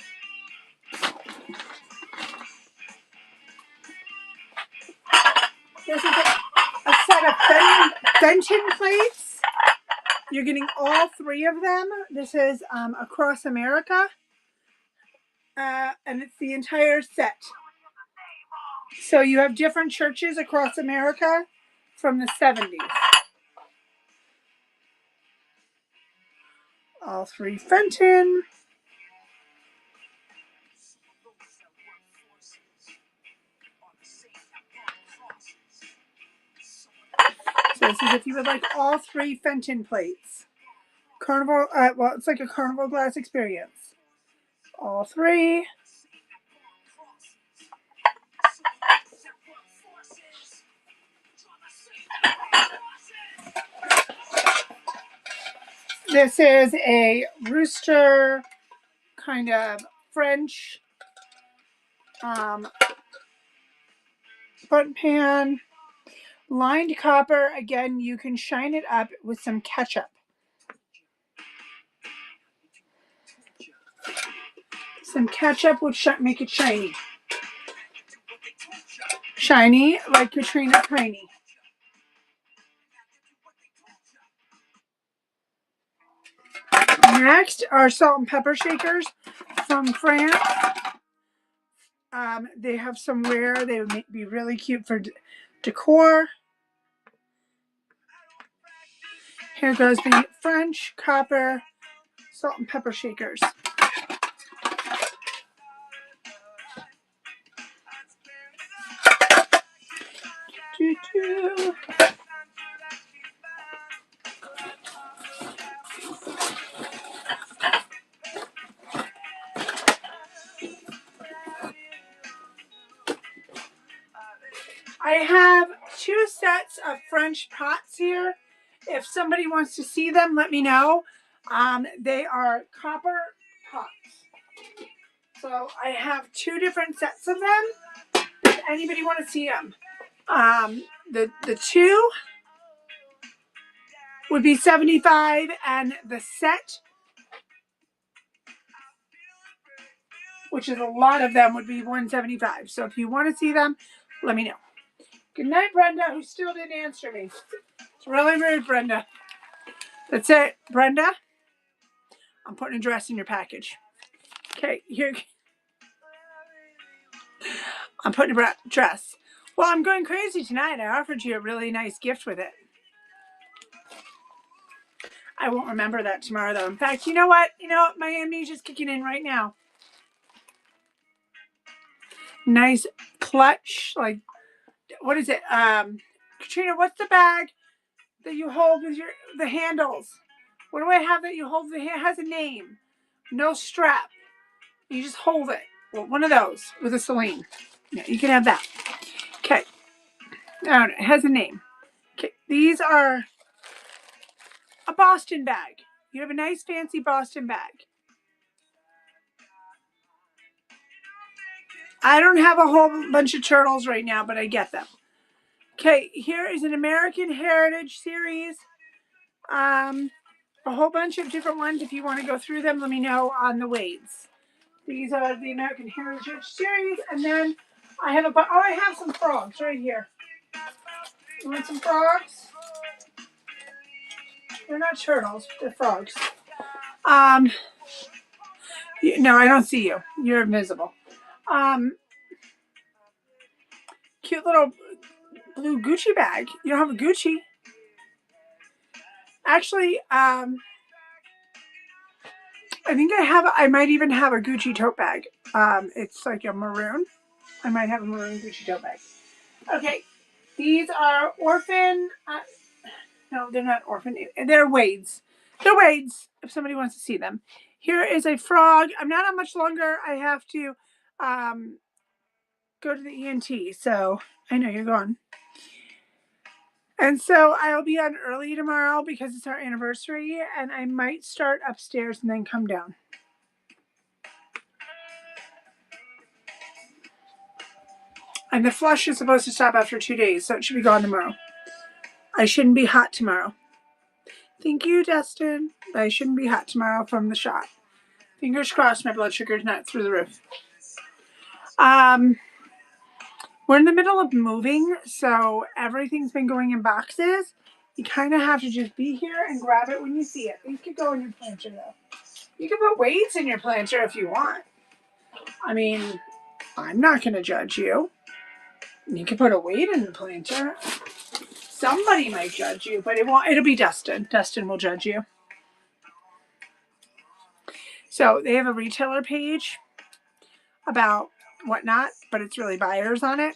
This is a set of Fenton plates. You're getting all 3 of them. This is Across America. And it's the entire set. So you have different churches across America from the 70s. All 3 Fenton. So this is if you would like all 3 Fenton plates. Carnival, well, it's like a carnival glass experience. All 3. This is a rooster kind of French button pan. Lined copper. Again, you can shine it up with some ketchup. Some ketchup would make it shiny. Shiny like Katrina Tiny. Next are salt and pepper shakers from France. They have some rare. They would be really cute for decor. Here goes the French copper salt and pepper shakers. I have 2 sets of French pots here. If somebody wants to see them, let me know. They are copper pots. So I have 2 different sets of them. Does anybody want to see them? The 2 would be $75, and the set, which is a lot of them, would be $175. So if you want to see them, let me know. Good night, Brenda, who still didn't answer me. It's really rude, Brenda. That's it, Brenda. I'm putting a dress in your package. Okay, here. I'm putting a dress. Well, I'm going crazy tonight. I offered you a really nice gift with it. I won't remember that tomorrow, though. In fact, you know what? My amnesia's kicking in right now. Nice clutch. Like, what is it? Katrina, what's the bag that you hold with the handles? What do I have that you hold? It has a name. No strap. You just hold it. Well, one of those with a Celine. Yeah, you can have that. Okay. Oh, it has a name. Okay. These are a Boston bag. You have a nice fancy Boston bag. I don't have a whole bunch of turtles right now, but I get them. Okay, here is an American Heritage series. A whole bunch of different ones. If you want to go through them, let me know on the Wades. These are the American Heritage series, and then I have I have some frogs right here. You want some frogs? They're not turtles. They're frogs. No, I don't see you. You're invisible. Cute little blue Gucci bag. You don't have a Gucci. Actually, I think I might even have a Gucci tote bag. It's like a maroon. I might have a maroon Gucci tote bag. Okay, these are orphan. No, they're not orphan. They're Wades. They're Wades, if somebody wants to see them. Here is a frog. I'm not on much longer. I have to go to the ENT. So I know you're gone. And so I'll be on early tomorrow because it's our anniversary, and I might start upstairs and then come down. And the flush is supposed to stop after 2 days, so it should be gone tomorrow. I shouldn't be hot tomorrow. Thank you, Dustin. I shouldn't be hot tomorrow from the shot. Fingers crossed my blood sugar is not through the roof. We're in the middle of moving, so everything's been going in boxes. You kind of have to just be here and grab it when you see it. You could go in your planter, though. You can put weights in your planter if you want. I mean, I'm not going to judge you. You can put a weight in the planter. Somebody might judge you, but it'll be Dustin. Dustin will judge you. So they have a retailer page about whatnot, but it's really buyers on it.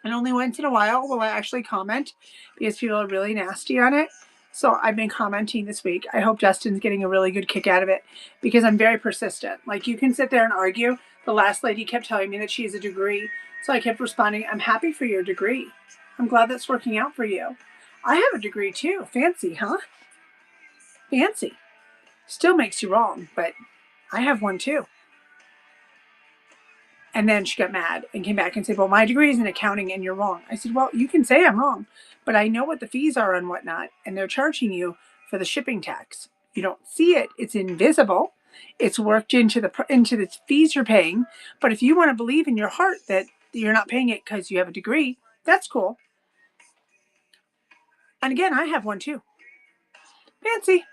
And only once in a while will I actually comment because people are really nasty on it. So I've been commenting this week. I hope Dustin's getting a really good kick out of it because I'm very persistent. Like, you can sit there and argue. The last lady kept telling me that she has a degree. So I kept responding, I'm happy for your degree. I'm glad that's working out for you. I have a degree too. Fancy, huh? Fancy. Still makes you wrong, but I have one too. And then she got mad and came back and said, well, my degree is in accounting and you're wrong. I said, well, you can say I'm wrong, but I know what the fees are and whatnot, and they're charging you for the shipping tax. You don't see it. It's invisible. It's worked into the fees you're paying. But if you want to believe in your heart that you're not paying it because you have a degree, that's cool. And again, I have one too. Fancy.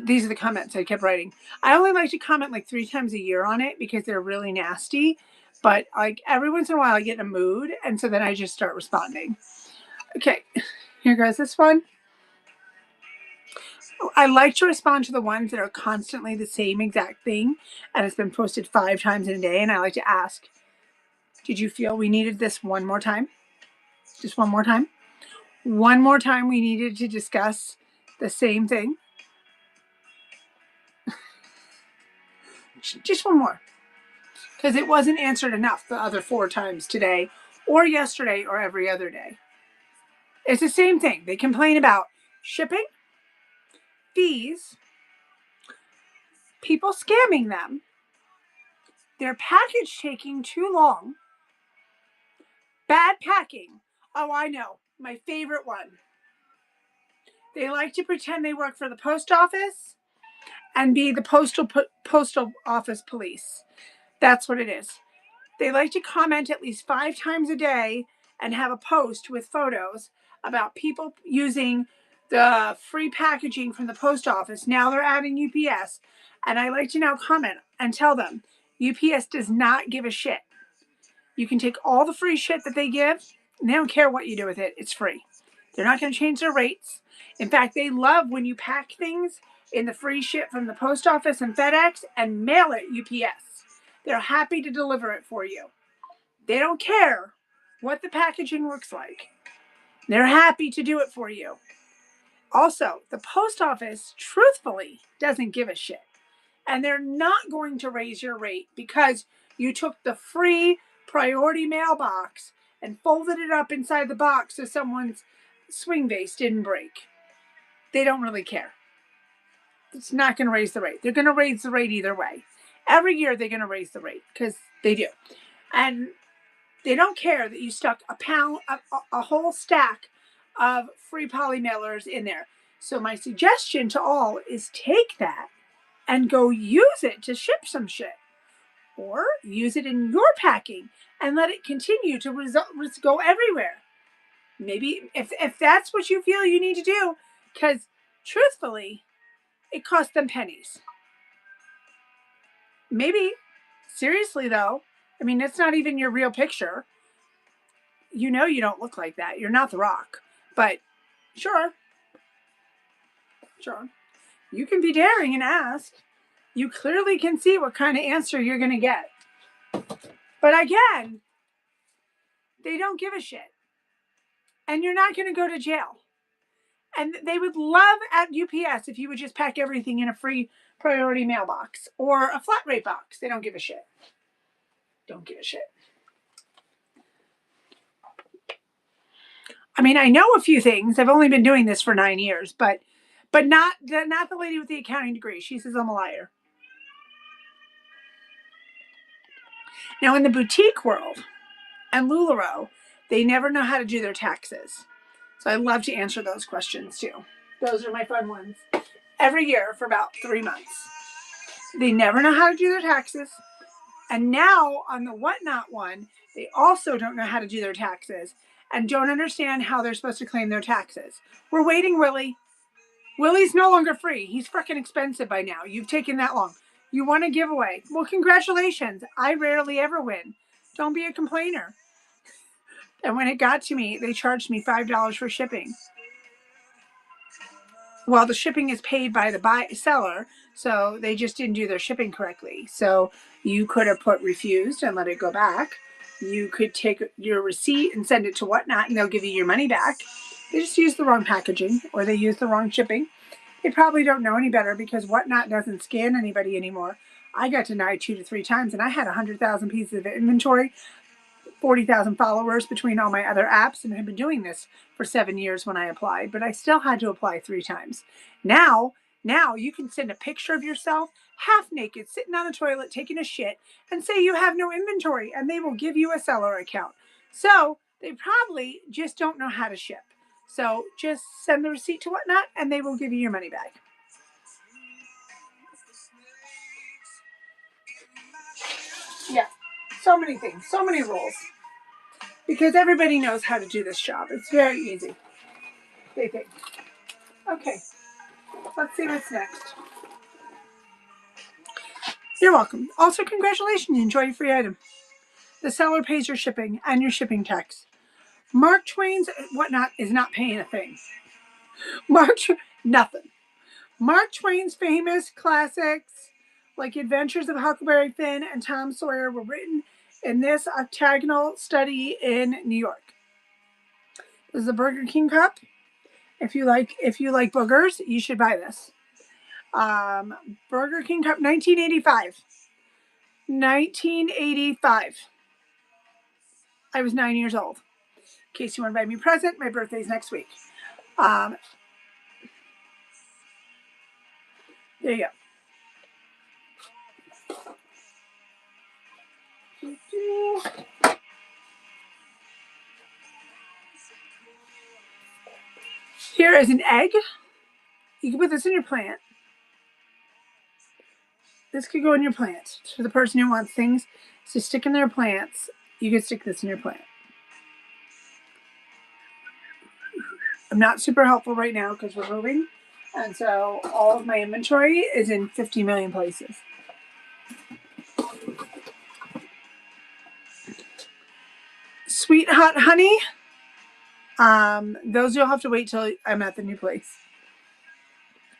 These are the comments I kept writing. I only like to comment like 3 times a year on it because they're really nasty. But like every once in a while I get in a mood, and so then I just start responding. Okay, here goes this one. I like to respond to the ones that are constantly the same exact thing and it's been posted 5 times in a day, and I like to ask, did you feel we needed this one more time? Just one more time? One more time we needed to discuss the same thing? Just one more. Because it wasn't answered enough the other 4 times today or yesterday or every other day. It's the same thing. They complain about shipping, fees, people scamming them, their package taking too long, bad packing. Oh, I know. My favorite one. They like to pretend they work for the post office and be the postal office police. That's what it is. They like to comment at least 5 times a day and have a post with photos about people using the free packaging from the post office. Now they're adding UPS. And I like to now comment and tell them, UPS does not give a shit. You can take all the free shit that they give, and they don't care what you do with it. It's free. They're not going to change their rates. In fact, they love when you pack things in the free ship from the post office and FedEx and mail it UPS. They're happy to deliver it for you. They don't care what the packaging looks like. They're happy to do it for you. Also, the post office truthfully doesn't give a shit. And they're not going to raise your rate because you took the free priority mailbox and folded it up inside the box so someone's swing vase didn't break. They don't really care. It's not going to raise the rate. They're going to raise the rate either way. Every year they're going to raise the rate because they do. And they don't care that you stuck a whole stack of free poly mailers in there. So my suggestion to all is take that and go use it to ship some shit. Or use it in your packing and let it continue to go everywhere. Maybe if that's what you feel you need to do, because truthfully, it costs them pennies. Maybe, seriously though, I mean, it's not even your real picture. You know you don't look like that. You're not The Rock. But sure. You can be daring and ask. You clearly can see what kind of answer you're going to get. But again, they don't give a shit. And you're not going to go to jail. And they would love at UPS if you would just pack everything in a free priority mailbox or a flat rate box. They don't give a shit. Don't give a shit. I mean, I know a few things. I've only been doing this for 9 years, but not the lady with the accounting degree. She says I'm a liar. Now, in the boutique world and LuLaRoe, they never know how to do their taxes. So I love to answer those questions too. Those are my fun ones. Every year for about 3 months. They never know how to do their taxes. And now on the Whatnot one, they also don't know how to do their taxes and don't understand how they're supposed to claim their taxes. We're waiting, Willie. Willie's no longer free. He's freaking expensive by now. You've taken that long. You want a giveaway. Well, congratulations. I rarely ever win. Don't be a complainer. And when it got to me, they charged me $5 for shipping. Well, the shipping is paid by the seller, so they just didn't do their shipping correctly. So you could have put refused and let it go back. You could take your receipt and send it to Whatnot, and they'll give you your money back. They just used the wrong packaging, or they used the wrong shipping. They probably don't know any better because Whatnot doesn't scan anybody anymore. I got denied 2 to 3 times, and I had 100,000 pieces of inventory, 40,000 followers between all my other apps, and have been doing this for 7 years when I applied, but I still had to apply 3 times. Now Now you can send a picture of yourself half naked, sitting on the toilet, taking a shit, and say you have no inventory, and they will give you a seller account. So they probably just don't know how to ship. So just send the receipt to Whatnot, and they will give you your money back. Yeah, so many things, so many rules. Because everybody knows how to do this job. It's very easy, they think. Okay, let's see what's next. You're welcome. Also, congratulations, you enjoy your free item. The seller pays your shipping and your shipping tax. Mark Twain's Whatnot is not paying a thing. Nothing. Mark Twain's famous classics like Adventures of Huckleberry Finn and Tom Sawyer were written in this octagonal study in New York. This is a Burger King cup. If you like boogers, you should buy this. Burger King cup, 1985. 1985. I was 9 years old. In case you want to buy me a present, my birthday's next week. There you go. Here is an egg. You can put this in your plant. This could go in your plant. For the person who wants things to stick in their plants, you could stick this in your plant. I'm not super helpful right now because we're moving. And so all of my inventory is in 50 million places. Sweet Hot Honey. Those you'll have to wait till I'm at the new place.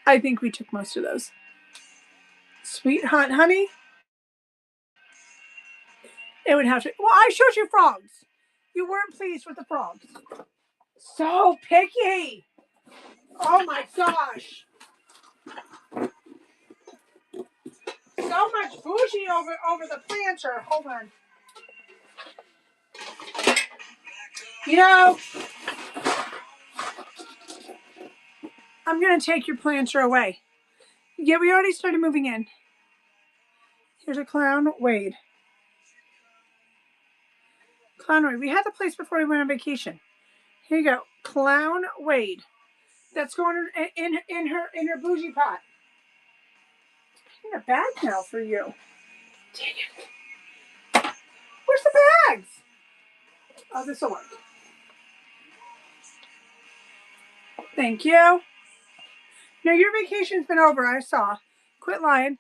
I think we took most of those. Sweet Hot Honey. It would have to. Well, I showed you frogs. You weren't pleased with the frogs. So picky. Oh my gosh. So much bougie over the planter. Hold on. You know, I'm going to take your planter away. Yeah, we already started moving in. Here's a Clown Wade. Clown Wade. We had the place before we went on vacation. Here you go. Clown Wade. That's going in her bougie pot. I need a bag now for you. Dang it. Where's the bags? Oh, this will work. Thank you. No, your vacation's been over, I saw. Quit lying.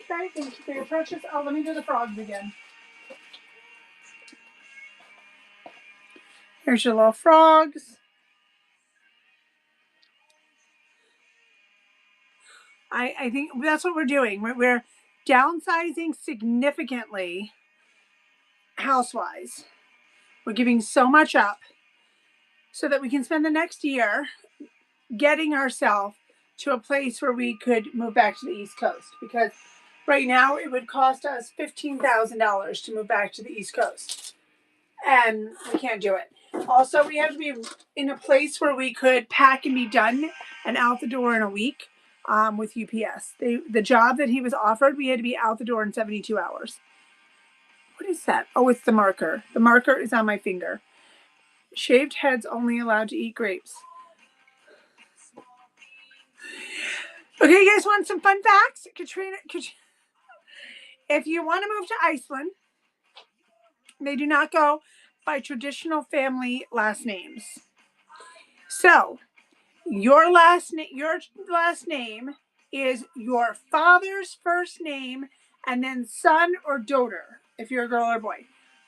Okay, thank you for your purchase. Oh, let me do the frogs again. Here's your little frogs. I think that's what we're doing. We're downsizing significantly house-wise. We're giving so much up so that we can spend the next year getting ourselves to a place where we could move back to the East Coast. Because right now it would cost us $15,000 to move back to the East Coast. And we can't do it. Also, we have to be in a place where we could pack and be done and out the door in a week with UPS. The job that he was offered, we had to be out the door in 72 hours. What is that? Oh, it's the marker. The marker is on my finger. Shaved heads only allowed to eat grapes. Okay, you guys want some fun facts? Katrina, if you want to move to Iceland, they do not go by traditional family last names. So, your last name is your father's first name and then son or daughter if you're a girl or boy.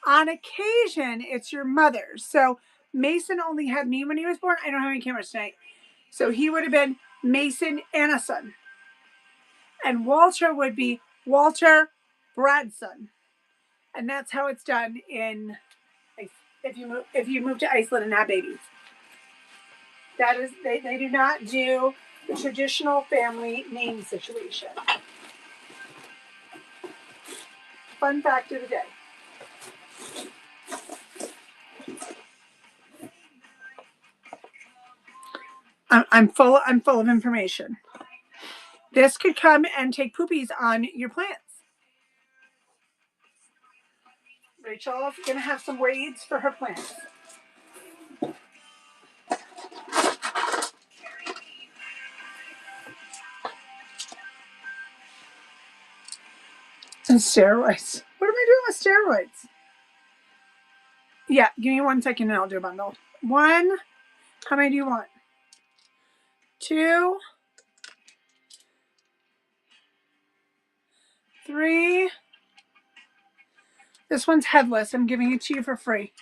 On occasion, it's your mother's. So, Mason only had me when he was born. I don't have any cameras tonight. So, he would have been Mason Annason. And Walter would be Walter Bradson. And that's how it's done in, I if you move to Iceland and have babies. That is, they do not do the traditional family name situation. Fun fact of the day. I'm full of information. This could come and take poopies on your plants. Rachel's gonna have some weeds for her plants. And steroids. What am I doing with steroids? Yeah, give me 1 second and I'll do a bundle. 1. How many do you want? 2. 3. This one's headless. I'm giving it to you for free.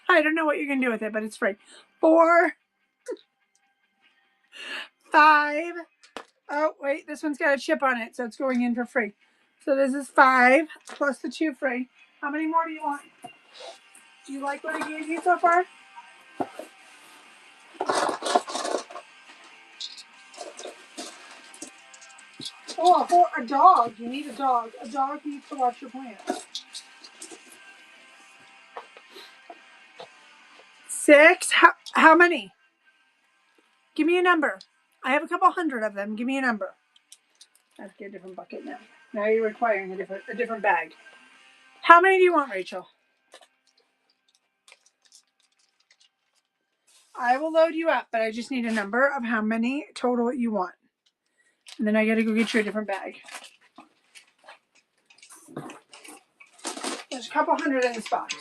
I don't know what you're going to do with it, but it's free. 4. 5. Oh, wait. This one's got a chip on it, so it's going in for free. So this is 5 plus the 2 free. How many more do you want? Do you like what I gave you so far? Oh, for a dog. You need a dog. A dog needs to watch your plants. 6. How many? Give me a number. I have a couple hundred of them. Give me a number. I have to get a different bucket now. Now you're requiring a different bag. How many do you want, Rachel? I will load you up, but I just need a number of how many total you want. And then I got to go get you a different bag. There's a couple hundred in this box.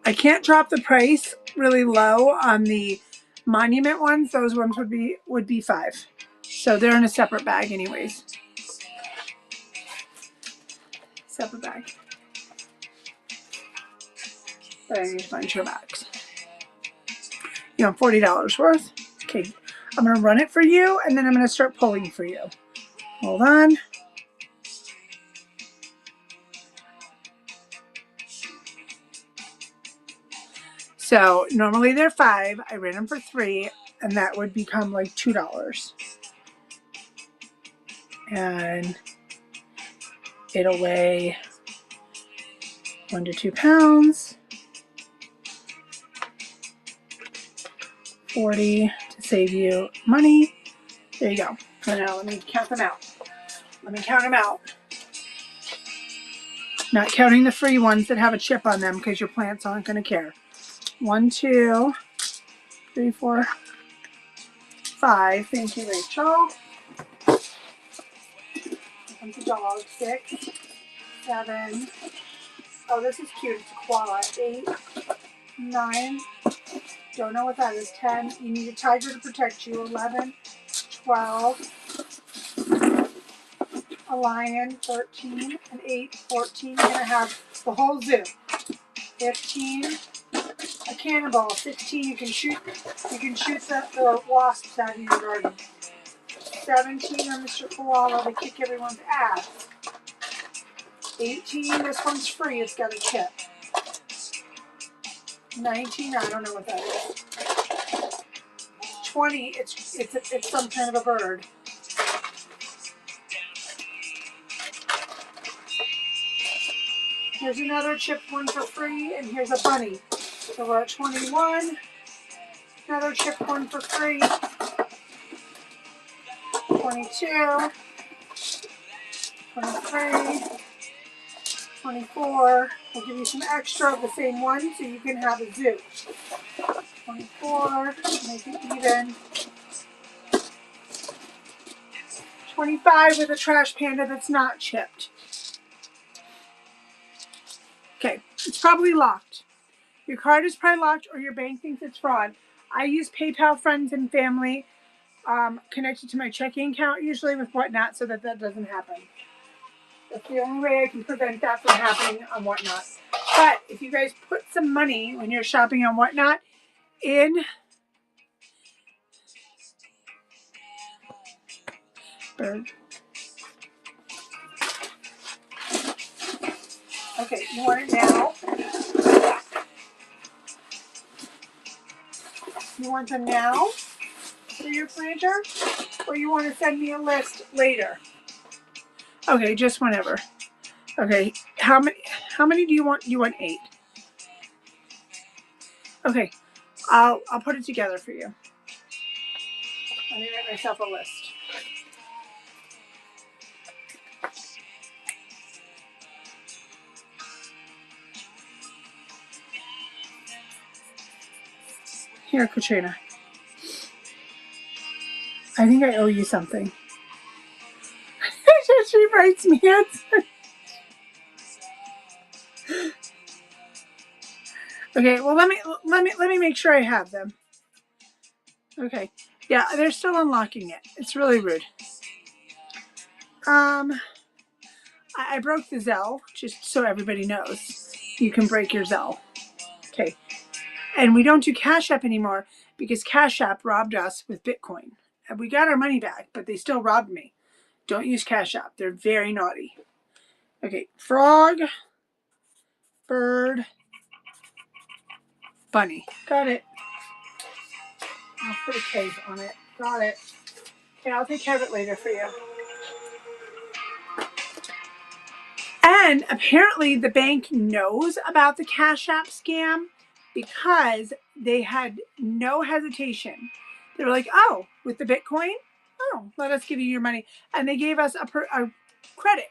I can't drop the price really low on the Monument ones. Those ones would be 5. So they're in a separate bag anyways. Separate bag. But I need to find your bags. You want $40 worth? Okay, I'm going to run it for you, and then I'm going to start pulling for you. Hold on. So normally they're 5. I ran them for 3, and that would become like $2. And it'll weigh 1 to 2 pounds. 40 to save you money. There you go. So now let me count them out. Let me count them out. Not counting the free ones that have a chip on them because your plants aren't going to care. 1, 2, 3, 4, 5. Thank you, Rachel. Here comes the dog. 6, 7. Oh, this is cute. It's a koala. 8, 9. Don't know what that is. 10. You need a tiger to protect you. 11, 12. A lion. 13, and 8, 14. You're going to have the whole zoo. 15. A cannonball. 16. You can shoot the wasps out of your garden. 17 on Mr. Koala to kick everyone's ass. 18. This one's free. It's got a chip. 19. I don't know what that is. 20. It's some kind of a bird. Here's another chipped one for free, and here's a bunny. So we're at 21. Another chipped one for free. 22. 23. 24. We'll give you some extra of the same one so you can have a zoo. 24. Make it even. 25 with a trash panda that's not chipped. Okay, it's probably locked. Your card is probably locked or your bank thinks it's fraud. I use PayPal friends and family connected to my checking account usually with Whatnot so that doesn't happen. That's the only way I can prevent that from happening on Whatnot. But if you guys put some money when you're shopping on Whatnot in bird. Okay, you want it now? You want them now for your freezer? Or you want to send me a list later? Okay, just whenever. Okay, how many do you want? You want 8. Okay, I'll put it together for you. Let me write myself a list. Here, Katrina. I think I owe you something. She writes me it. Okay, well let me make sure I have them. Okay. Yeah, they're still unlocking it. It's really rude. I broke the Zelle, just so everybody knows. You can break your Zelle. Okay. And we don't do Cash App anymore because Cash App robbed us with Bitcoin. And we got our money back, but they still robbed me. Don't use Cash App. They're very naughty. Okay. Frog, bird, bunny. Got it. I'll put a K on it. Got it. Okay, I'll take care of it later for you. And apparently the bank knows about the Cash App scam because they had no hesitation. They were like, oh, with the Bitcoin? Oh, let us give you your money. And they gave us a credit.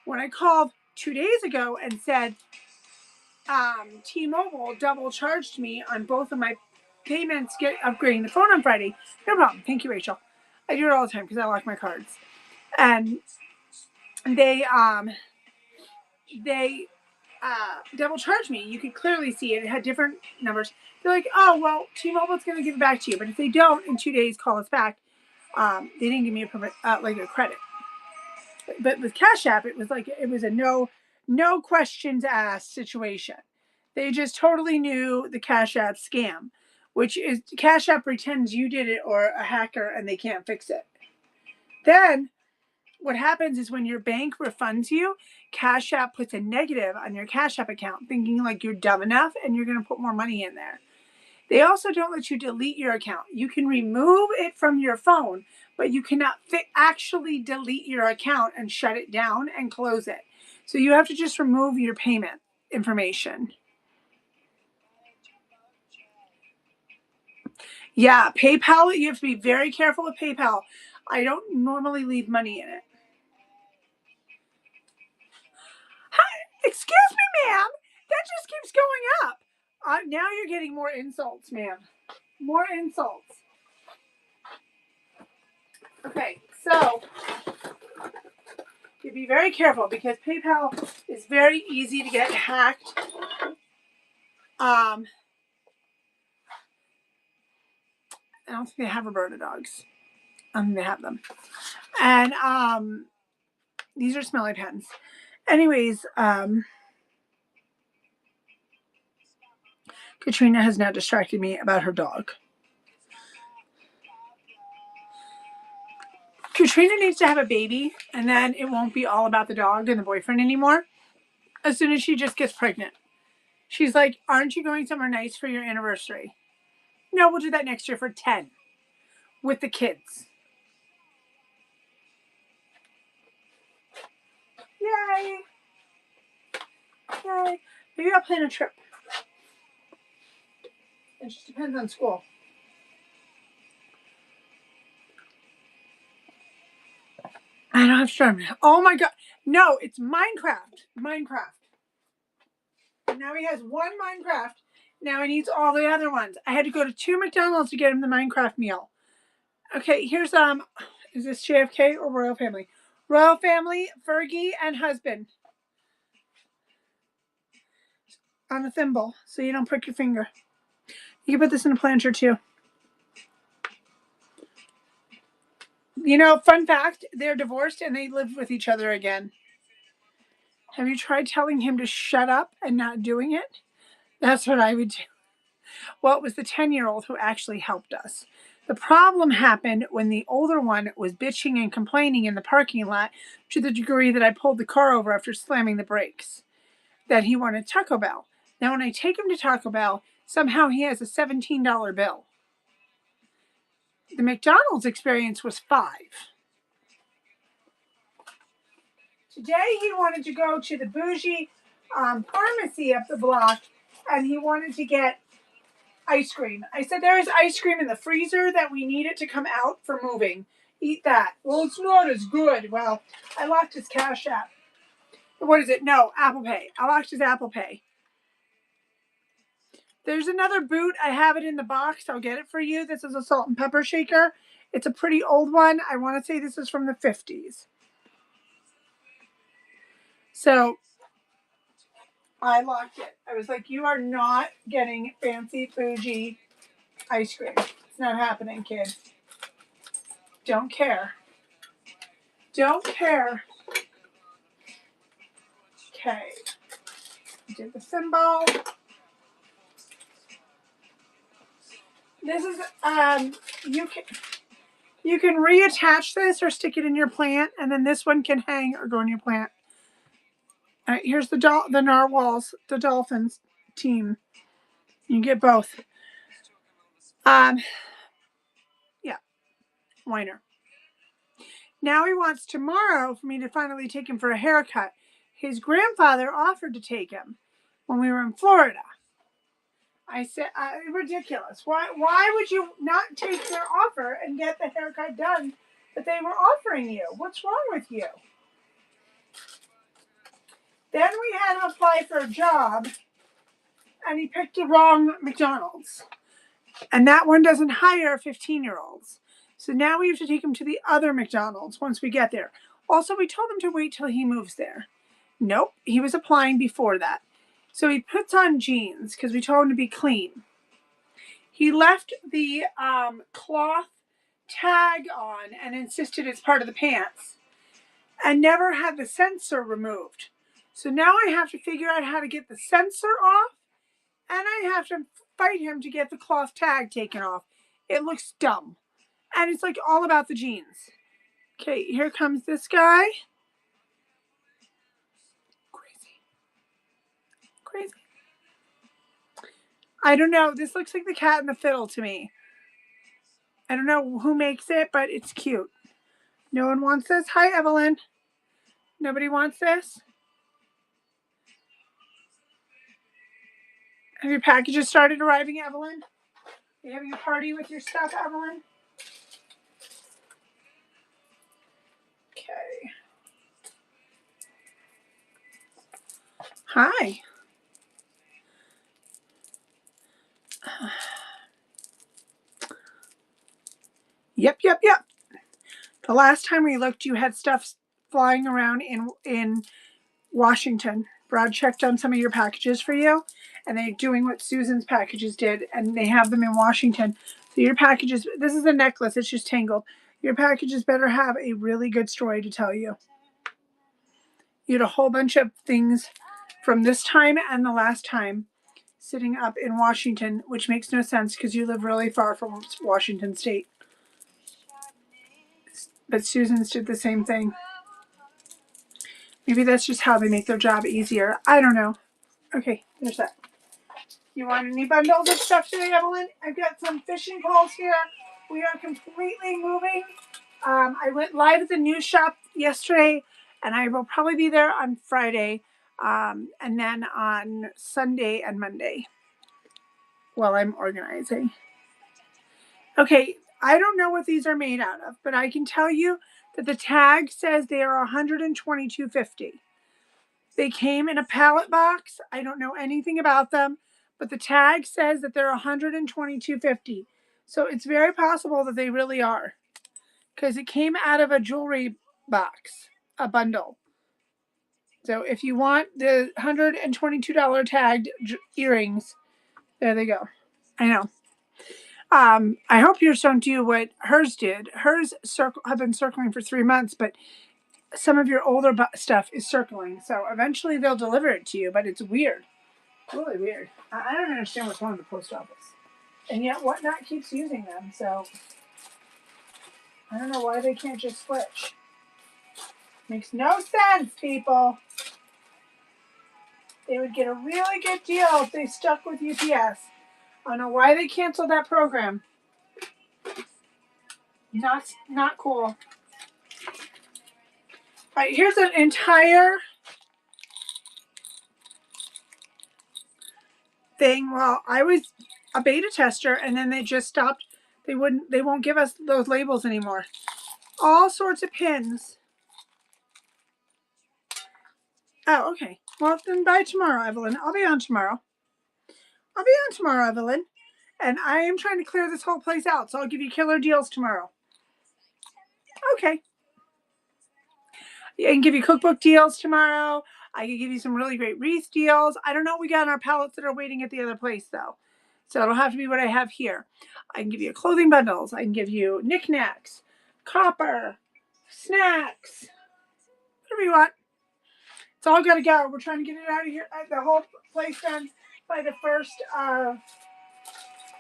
When I called 2 days ago and said T-Mobile double charged me on both of my payments upgrading the phone on Friday, no problem. Thank you, Rachel. I do it all the time because I lock my cards. And they double charged me. You could clearly see it. It had different numbers. They're like, oh, well, T-Mobile's going to give it back to you. But if they don't, in 2 days, call us back. They didn't give me a credit. But with Cash App, it was a no questions asked situation. They just totally knew the Cash App scam, which is Cash App pretends you did it or a hacker and they can't fix it. Then what happens is when your bank refunds you, Cash App puts a negative on your Cash App account, thinking like you're dumb enough and you're going to put more money in there. They also don't let you delete your account. You can remove it from your phone, but you cannot actually delete your account and shut it down and close it. So you have to just remove your payment information. Yeah, PayPal, you have to be very careful with PayPal. I don't normally leave money in it. Excuse me, ma'am. That just keeps going up. Now you're getting more insults, ma'am. More insults. Okay, so you be very careful because PayPal is very easy to get hacked. I don't think they have Roberta dogs. I think they have them. And these are smelly pens. Anyways, Katrina has now distracted me about her dog. Katrina needs to have a baby, and then it won't be all about the dog and the boyfriend anymore. As soon as she just gets pregnant. She's like, aren't you going somewhere nice for your anniversary? No, we'll do that next year for 10 with the kids. Yay! Yay! Maybe I'll plan a trip. It just depends on school. I don't have to. Oh my god. No, it's Minecraft. Now he has one Minecraft. Now he needs all the other ones. I had to go to 2 McDonald's to get him the Minecraft meal. Okay, here's is this JFK or Royal Family? Royal Family, Fergie, and husband. On a thimble, so you don't prick your finger. You can put this in a planter too. You know, fun fact, they're divorced and they live with each other again. Have you tried telling him to shut up and not doing it? That's what I would do. Well, it was the 10-year-old who actually helped us. The problem happened when the older one was bitching and complaining in the parking lot to the degree that I pulled the car over after slamming the brakes. that he wanted Taco Bell. Now, when I take him to Taco Bell, somehow he has a $17 bill. The McDonald's experience was $5. Today, he wanted to go to the bougie pharmacy up the block, and he wanted to get ice cream. I said, there is ice cream in the freezer that we need it to come out for moving. Eat that. Well, it's not as good. Well, I locked his Cash App. What is it? No, Apple Pay. I locked his Apple Pay. There's another boot. I have it in the box. I'll get it for you. This is a salt and pepper shaker. It's a pretty old one. I want to say this is from the 50s. So I locked it. I was like, you are not getting fancy Fuji ice cream. It's not happening, kids. Don't care. Don't care. Okay. Did the symbol. This is you can reattach this or stick it in your plant, and then this one can hang or go in your plant. All right, here's the narwhals, the dolphins team. You get both. Yeah, Weiner. Now he wants tomorrow for me to finally take him for a haircut. His grandfather offered to take him when we were in Florida. I said, ridiculous. Why would you not take their offer and get the haircut done that they were offering you? What's wrong with you? Then we had him apply for a job, and he picked the wrong McDonald's. And that one doesn't hire 15-year-olds. So now we have to take him to the other McDonald's once we get there. Also, we told him to wait till he moves there. Nope, he was applying before that. So he puts on jeans because we told him to be clean. He left the cloth tag on and insisted it's part of the pants and never had the sensor removed. So now I have to figure out how to get the sensor off, and I have to fight him to get the cloth tag taken off. It looks dumb. And it's like all about the jeans. Okay, here comes this guy. Crazy. I don't know. This looks like the Cat and the Fiddle to me. I don't know who makes it, but it's cute. No one wants this? Hi, Evelyn. Nobody wants this? Have your packages started arriving, Evelyn? Are you having a party with your stuff, Evelyn? Okay. Hi. Yep. The last time we looked, you had stuff flying around in Washington. Brad checked on some of your packages for you, and they're doing what Susan's packages did, and they have them in Washington. So your packages, this is a necklace, it's just tangled. Your packages better have a really good story to tell you. You had a whole bunch of things from this time and the last time sitting up in Washington, which makes no sense because you live really far from Washington State. But Susan's did the same thing. Maybe that's just how they make their job easier. I don't know. Okay, there's that. You want any bundles of stuff today, Evelyn? I've got some fishing poles here. We are completely moving. I went live at the news shop yesterday, and I will probably be there on Friday, and then on Sunday and Monday while I'm organizing. Okay, I don't know what these are made out of, but I can tell you that the tag says they are $122.50. They came in a pallet box. I don't know anything about them, but the tag says that they're $122.50. So it's very possible that they really are, because it came out of a jewelry box, a bundle. So if you want the $122 tagged earrings, there they go. I know. I hope yours don't do what hers did. Hers have been circling for 3 months, but some of your older stuff is circling. So eventually they'll deliver it to you, but it's weird. Really weird. I don't understand what's wrong with the post office. And yet Whatnot keeps using them, so I don't know why they can't just switch. Makes no sense, people. they would get a really good deal if they stuck with UPS. I don't know why they canceled that program. Not cool. All right, here's an entire thing. Well, I was a beta tester, and then they just stopped. They won't give us those labels anymore. All sorts of pins. Oh, okay. Well, then by tomorrow, Evelyn. I'll be on tomorrow. Evelyn. And I am trying to clear this whole place out, so I'll give you killer deals tomorrow. Okay. I can give you cookbook deals tomorrow. I can give you some really great wreath deals. I don't know what we got on our pallets that are waiting at the other place, though. So it'll have to be what I have here. I can give you clothing bundles. I can give you knickknacks, copper, snacks, whatever you want. It's all got to go. We're trying to get it out of here, the whole place done by the 1st of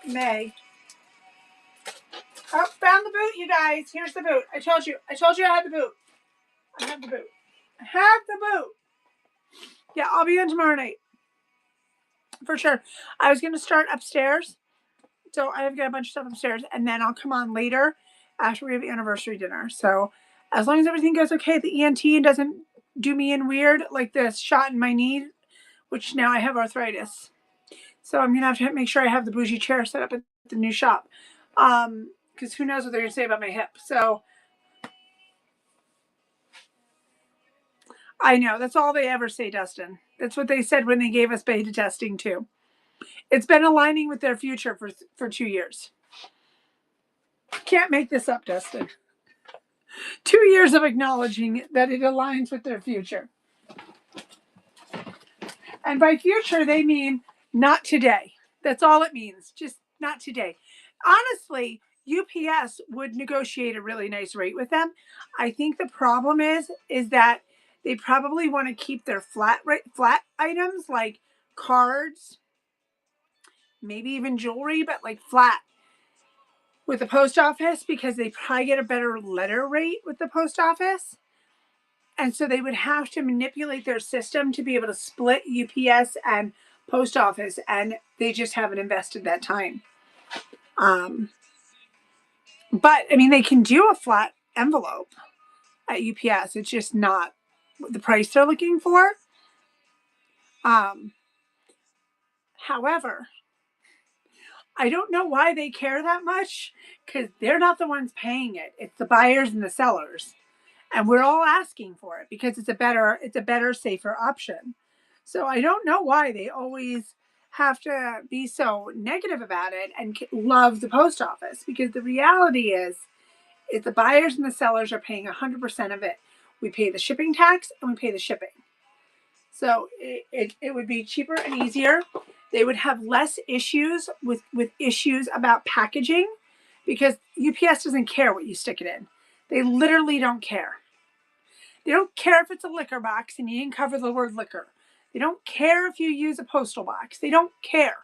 May. Oh, found the boot, you guys. Here's the boot. I told you I had the boot. I have the boot. I have the boot. Yeah, I'll be in tomorrow night. For sure. I was going to start upstairs. So I've got a bunch of stuff upstairs. And then I'll come on later after we have anniversary dinner. So as long as everything goes okay, the ENT doesn't do me in weird, like this shot in my knee, which now I have arthritis. So I'm going to have to make sure I have the bougie chair set up at the new shop. Because who knows what they're going to say about my hip. So I know. That's all they ever say, Dustin. That's what they said when they gave us beta testing, too. It's been aligning with their future for 2 years. Can't make this up, Dustin. 2 years of acknowledging that it aligns with their future. And by future, they mean not today. That's all it means. Just not today. Honestly, UPS would negotiate a really nice rate with them. I think the problem is that they probably want to keep their flat items like cards, maybe even jewelry, but like flat with the post office, because they probably get a better letter rate with the post office. And so they would have to manipulate their system to be able to split UPS and post office, and they just haven't invested that time. But I mean, they can do a flat envelope at UPS. It's just not the price they're looking for. However, I don't know why they care that much, because they're not the ones paying it. It's the buyers and the sellers. And we're all asking for it because it's a better, safer option. So I don't know why they always have to be so negative about it and love the post office, because the reality is the buyers and the sellers are paying 100% of it. We pay the shipping tax and we pay the shipping. So it would be cheaper and easier. They would have less issues with issues about packaging, because UPS doesn't care what you stick it in. They literally don't care. They don't care if it's a liquor box and you didn't cover the word liquor. They don't care if you use a postal box. They don't care.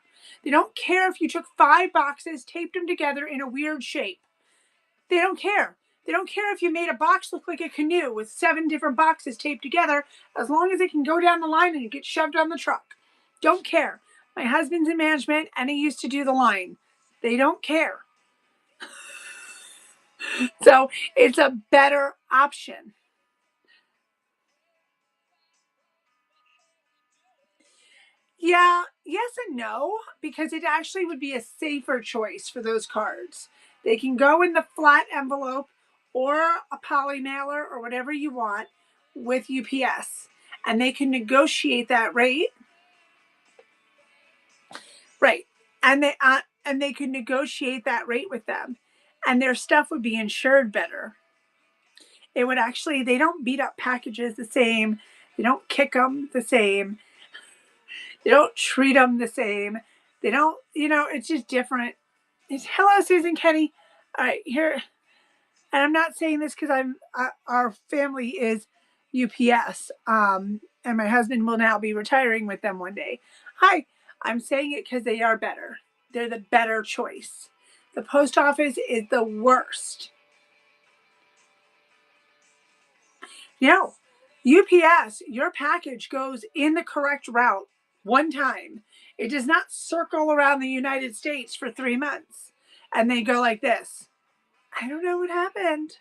They don't care if you took 5 boxes, taped them together in a weird shape. They don't care. They don't care if you made a box look like a canoe with 7 different boxes taped together, as long as it can go down the line and get shoved on the truck. Don't care. My husband's in management and he used to do the line. They don't care. So it's a better option. Yeah, yes and no, because it actually would be a safer choice for those cards. They can go in the flat envelope or a poly mailer or whatever you want with UPS, and they can negotiate that rate. Right. And they can negotiate that rate with them, and their stuff would be insured better. It would actually, they don't beat up packages the same. They don't kick them the same. They don't treat them the same. They don't, it's just different. Hello, Susan Kenny. All right, here. And I'm not saying this because our family is UPS. And my husband will now be retiring with them one day. Hi, I'm saying it because they are better. They're the better choice. The post office is the worst. UPS, your package goes in the correct route one time. It does not circle around the United States for 3 months. And they go like this. I don't know what happened.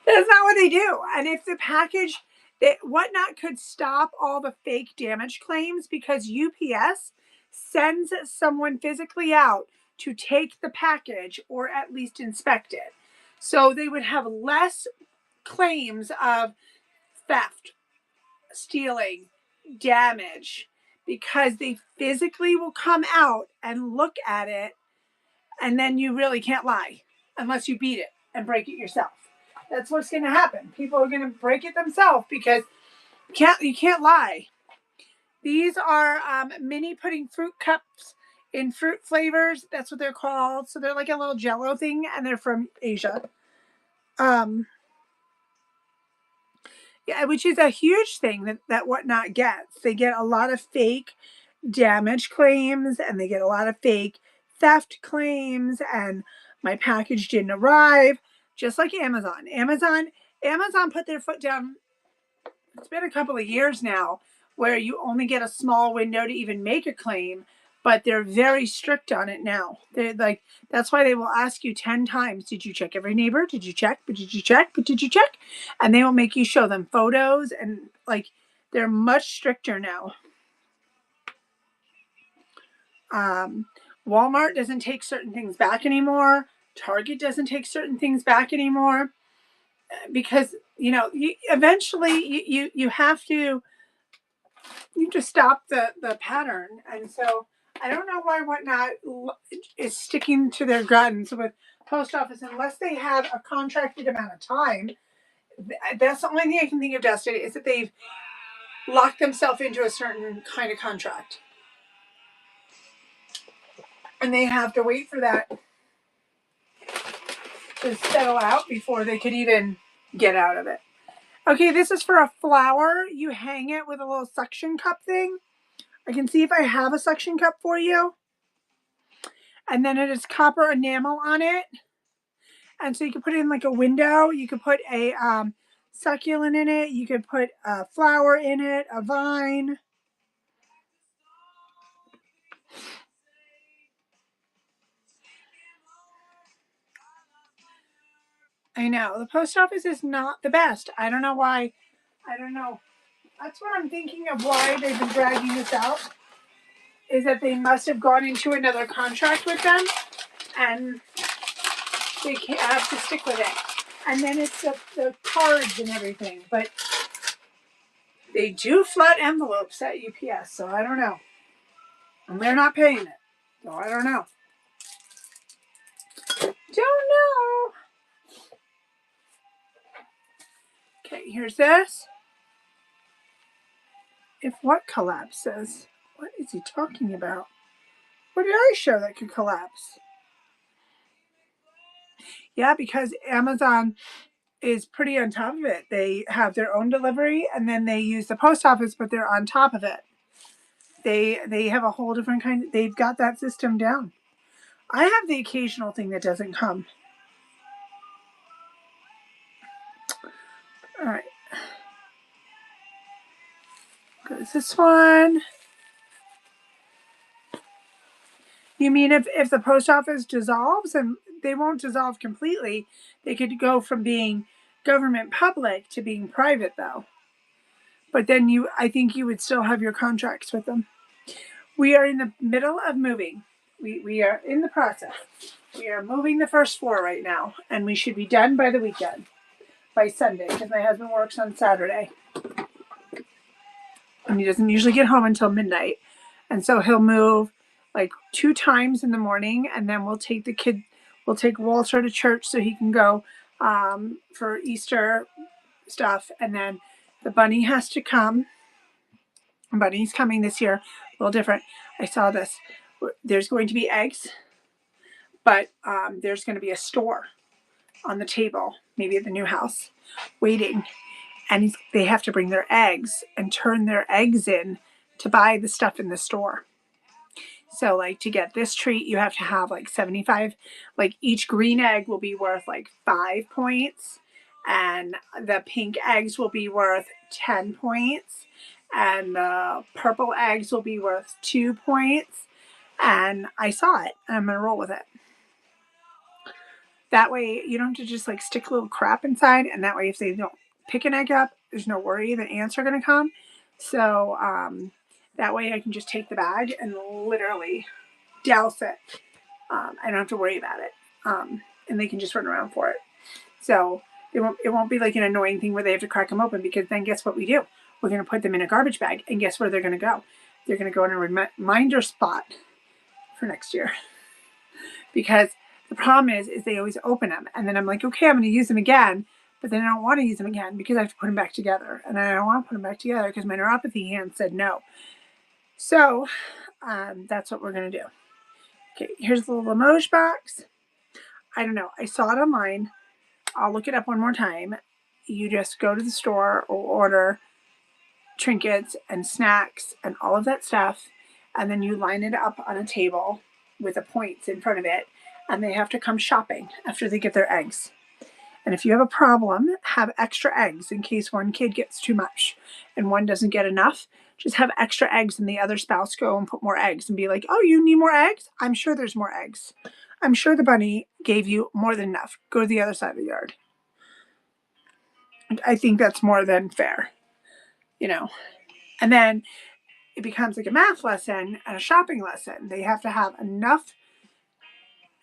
That's not what they do. And if the package, Whatnot could stop all the fake damage claims because UPS sends someone physically out to take the package or at least inspect it. So they would have less claims of theft, stealing, damage, because they physically will come out and look at it, and then you really can't lie unless you beat it and break it yourself. That's what's going to happen. People are going to break it themselves because you can't lie. These are mini pudding fruit cups in fruit flavors. That's what they're called. So they're like a little Jello thing, and they're from Asia. Yeah, which is a huge thing that Whatnot gets. They get a lot of fake damage claims, and they get a lot of fake theft claims, and my package didn't arrive, just like Amazon. Amazon put their foot down. It's been a couple of years now where you only get a small window to even make a claim, but they're very strict on it now. They're like, that's why they will ask you 10 times, did you check every neighbor? Did you check? But did you check? But did you check? And they will make you show them photos, and like, they're much stricter now. Walmart doesn't take certain things back anymore. Target doesn't take certain things back anymore, because eventually you have to stop the pattern. And so I don't know why Whatnot is sticking to their guns with post office unless they have a contracted amount of time. That's the only thing I can think of, Dustin, is that they've locked themselves into a certain kind of contract. And they have to wait for that to settle out before they could even get out of it. Okay, this is for a flower. You hang it with a little suction cup thing. I can see if I have a suction cup for you. And then it is copper enamel on it. And so you can put it in like a window. You could put a succulent in it. You could put a flower in it, a vine. I know. The post office is not the best. I don't know why. I don't know. That's what I'm thinking of why they've been dragging this out. Is that they must have gone into another contract with them. And they have to stick with it. And then it's the cards and everything. But they do flood envelopes at UPS. So I don't know. And they're not paying it. So I don't know. Don't know. Okay, here's this. If what collapses? What is he talking about? What did I show that could collapse? Yeah, because Amazon is pretty on top of it. They have their own delivery, and then they use the post office, but they're on top of it. They have a whole different kind. They've got that system down. I have the occasional thing that doesn't come. All right. Goes this one. You mean if the post office dissolves, and they won't dissolve completely, they could go from being government public to being private though. But then I think you would still have your contracts with them. We are in the middle of moving. We are in the process. We are moving the first floor right now, and we should be done by the weekend, by Sunday, because my husband works on Saturday. And he doesn't usually get home until midnight. And so he'll move like 2 times in the morning, and then we'll take Walter to church so he can go for Easter stuff. And then the bunny has to come. Bunny's coming this year, a little different. I saw this. There's going to be eggs, but there's going to be a store on the table, maybe at the new house, waiting. And they have to bring their eggs and turn their eggs in to buy the stuff in the store. So like to get this treat, you have to have like 75, like each green egg will be worth like 5 points, and the pink eggs will be worth 10 points. and purple eggs will be worth 2 points. And I saw it. I'm going to roll with it. That way you don't have to just like stick a little crap inside. And that way if they don't pick an egg up, there's no worry that ants are going to come. So that way I can just take the bag and literally douse it. I don't have to worry about it. And they can just run around for it. So it won't be like an annoying thing where they have to crack them open, because then guess what we do? We're going to put them in a garbage bag, and guess where they're going to go? They're going to go in a reminder spot for next year. Because the problem is they always open them, and then I'm like, okay, I'm going to use them again, but then I don't want to use them again because I have to put them back together, and I don't want to put them back together because my neuropathy hand said no. So that's what we're going to do. Okay, here's the little Limoges box. I don't know. I saw it online. I'll look it up one more time. You just go to the store or order trinkets and snacks and all of that stuff, and then you line it up on a table with the points in front of it, and they have to come shopping after they get their eggs. And if you have a problem, have extra eggs in case one kid gets too much and one doesn't get enough. Just have extra eggs, and the other spouse go and put more eggs and be like, oh, you need more eggs? I'm sure there's more eggs. I'm sure the bunny gave you more than enough. Go to the other side of the yard. I think that's more than fair, you know. And then it becomes like a math lesson and a shopping lesson. They have to have enough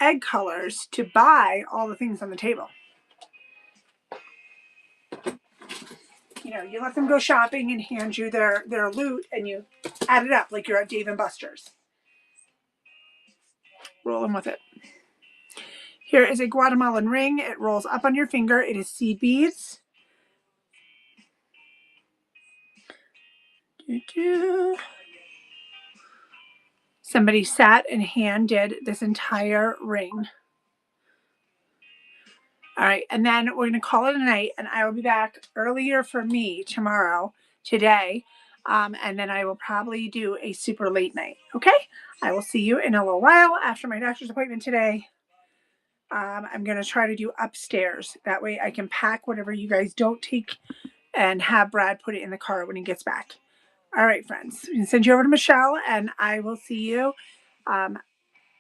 egg colors to buy all the things on the table. You know, you let them go shopping and hand you their loot, and you add it up like you're at Dave & Buster's. Rolling with it. Here is a Guatemalan ring. It rolls up on your finger. It is seed beads. Somebody sat and hand did this entire ring. All right, and then we're going to call it a night, and I will be back earlier for me today, and then I will probably do a super late night, okay? I will see you in a little while after my doctor's appointment today. I'm going to try to do upstairs. That way I can pack whatever you guys don't take and have Brad put it in the car when he gets back. All right, friends. I'm going to send you over to Michelle, and I will see you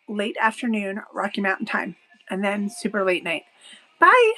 late afternoon, Rocky Mountain time, and then super late night. Bye.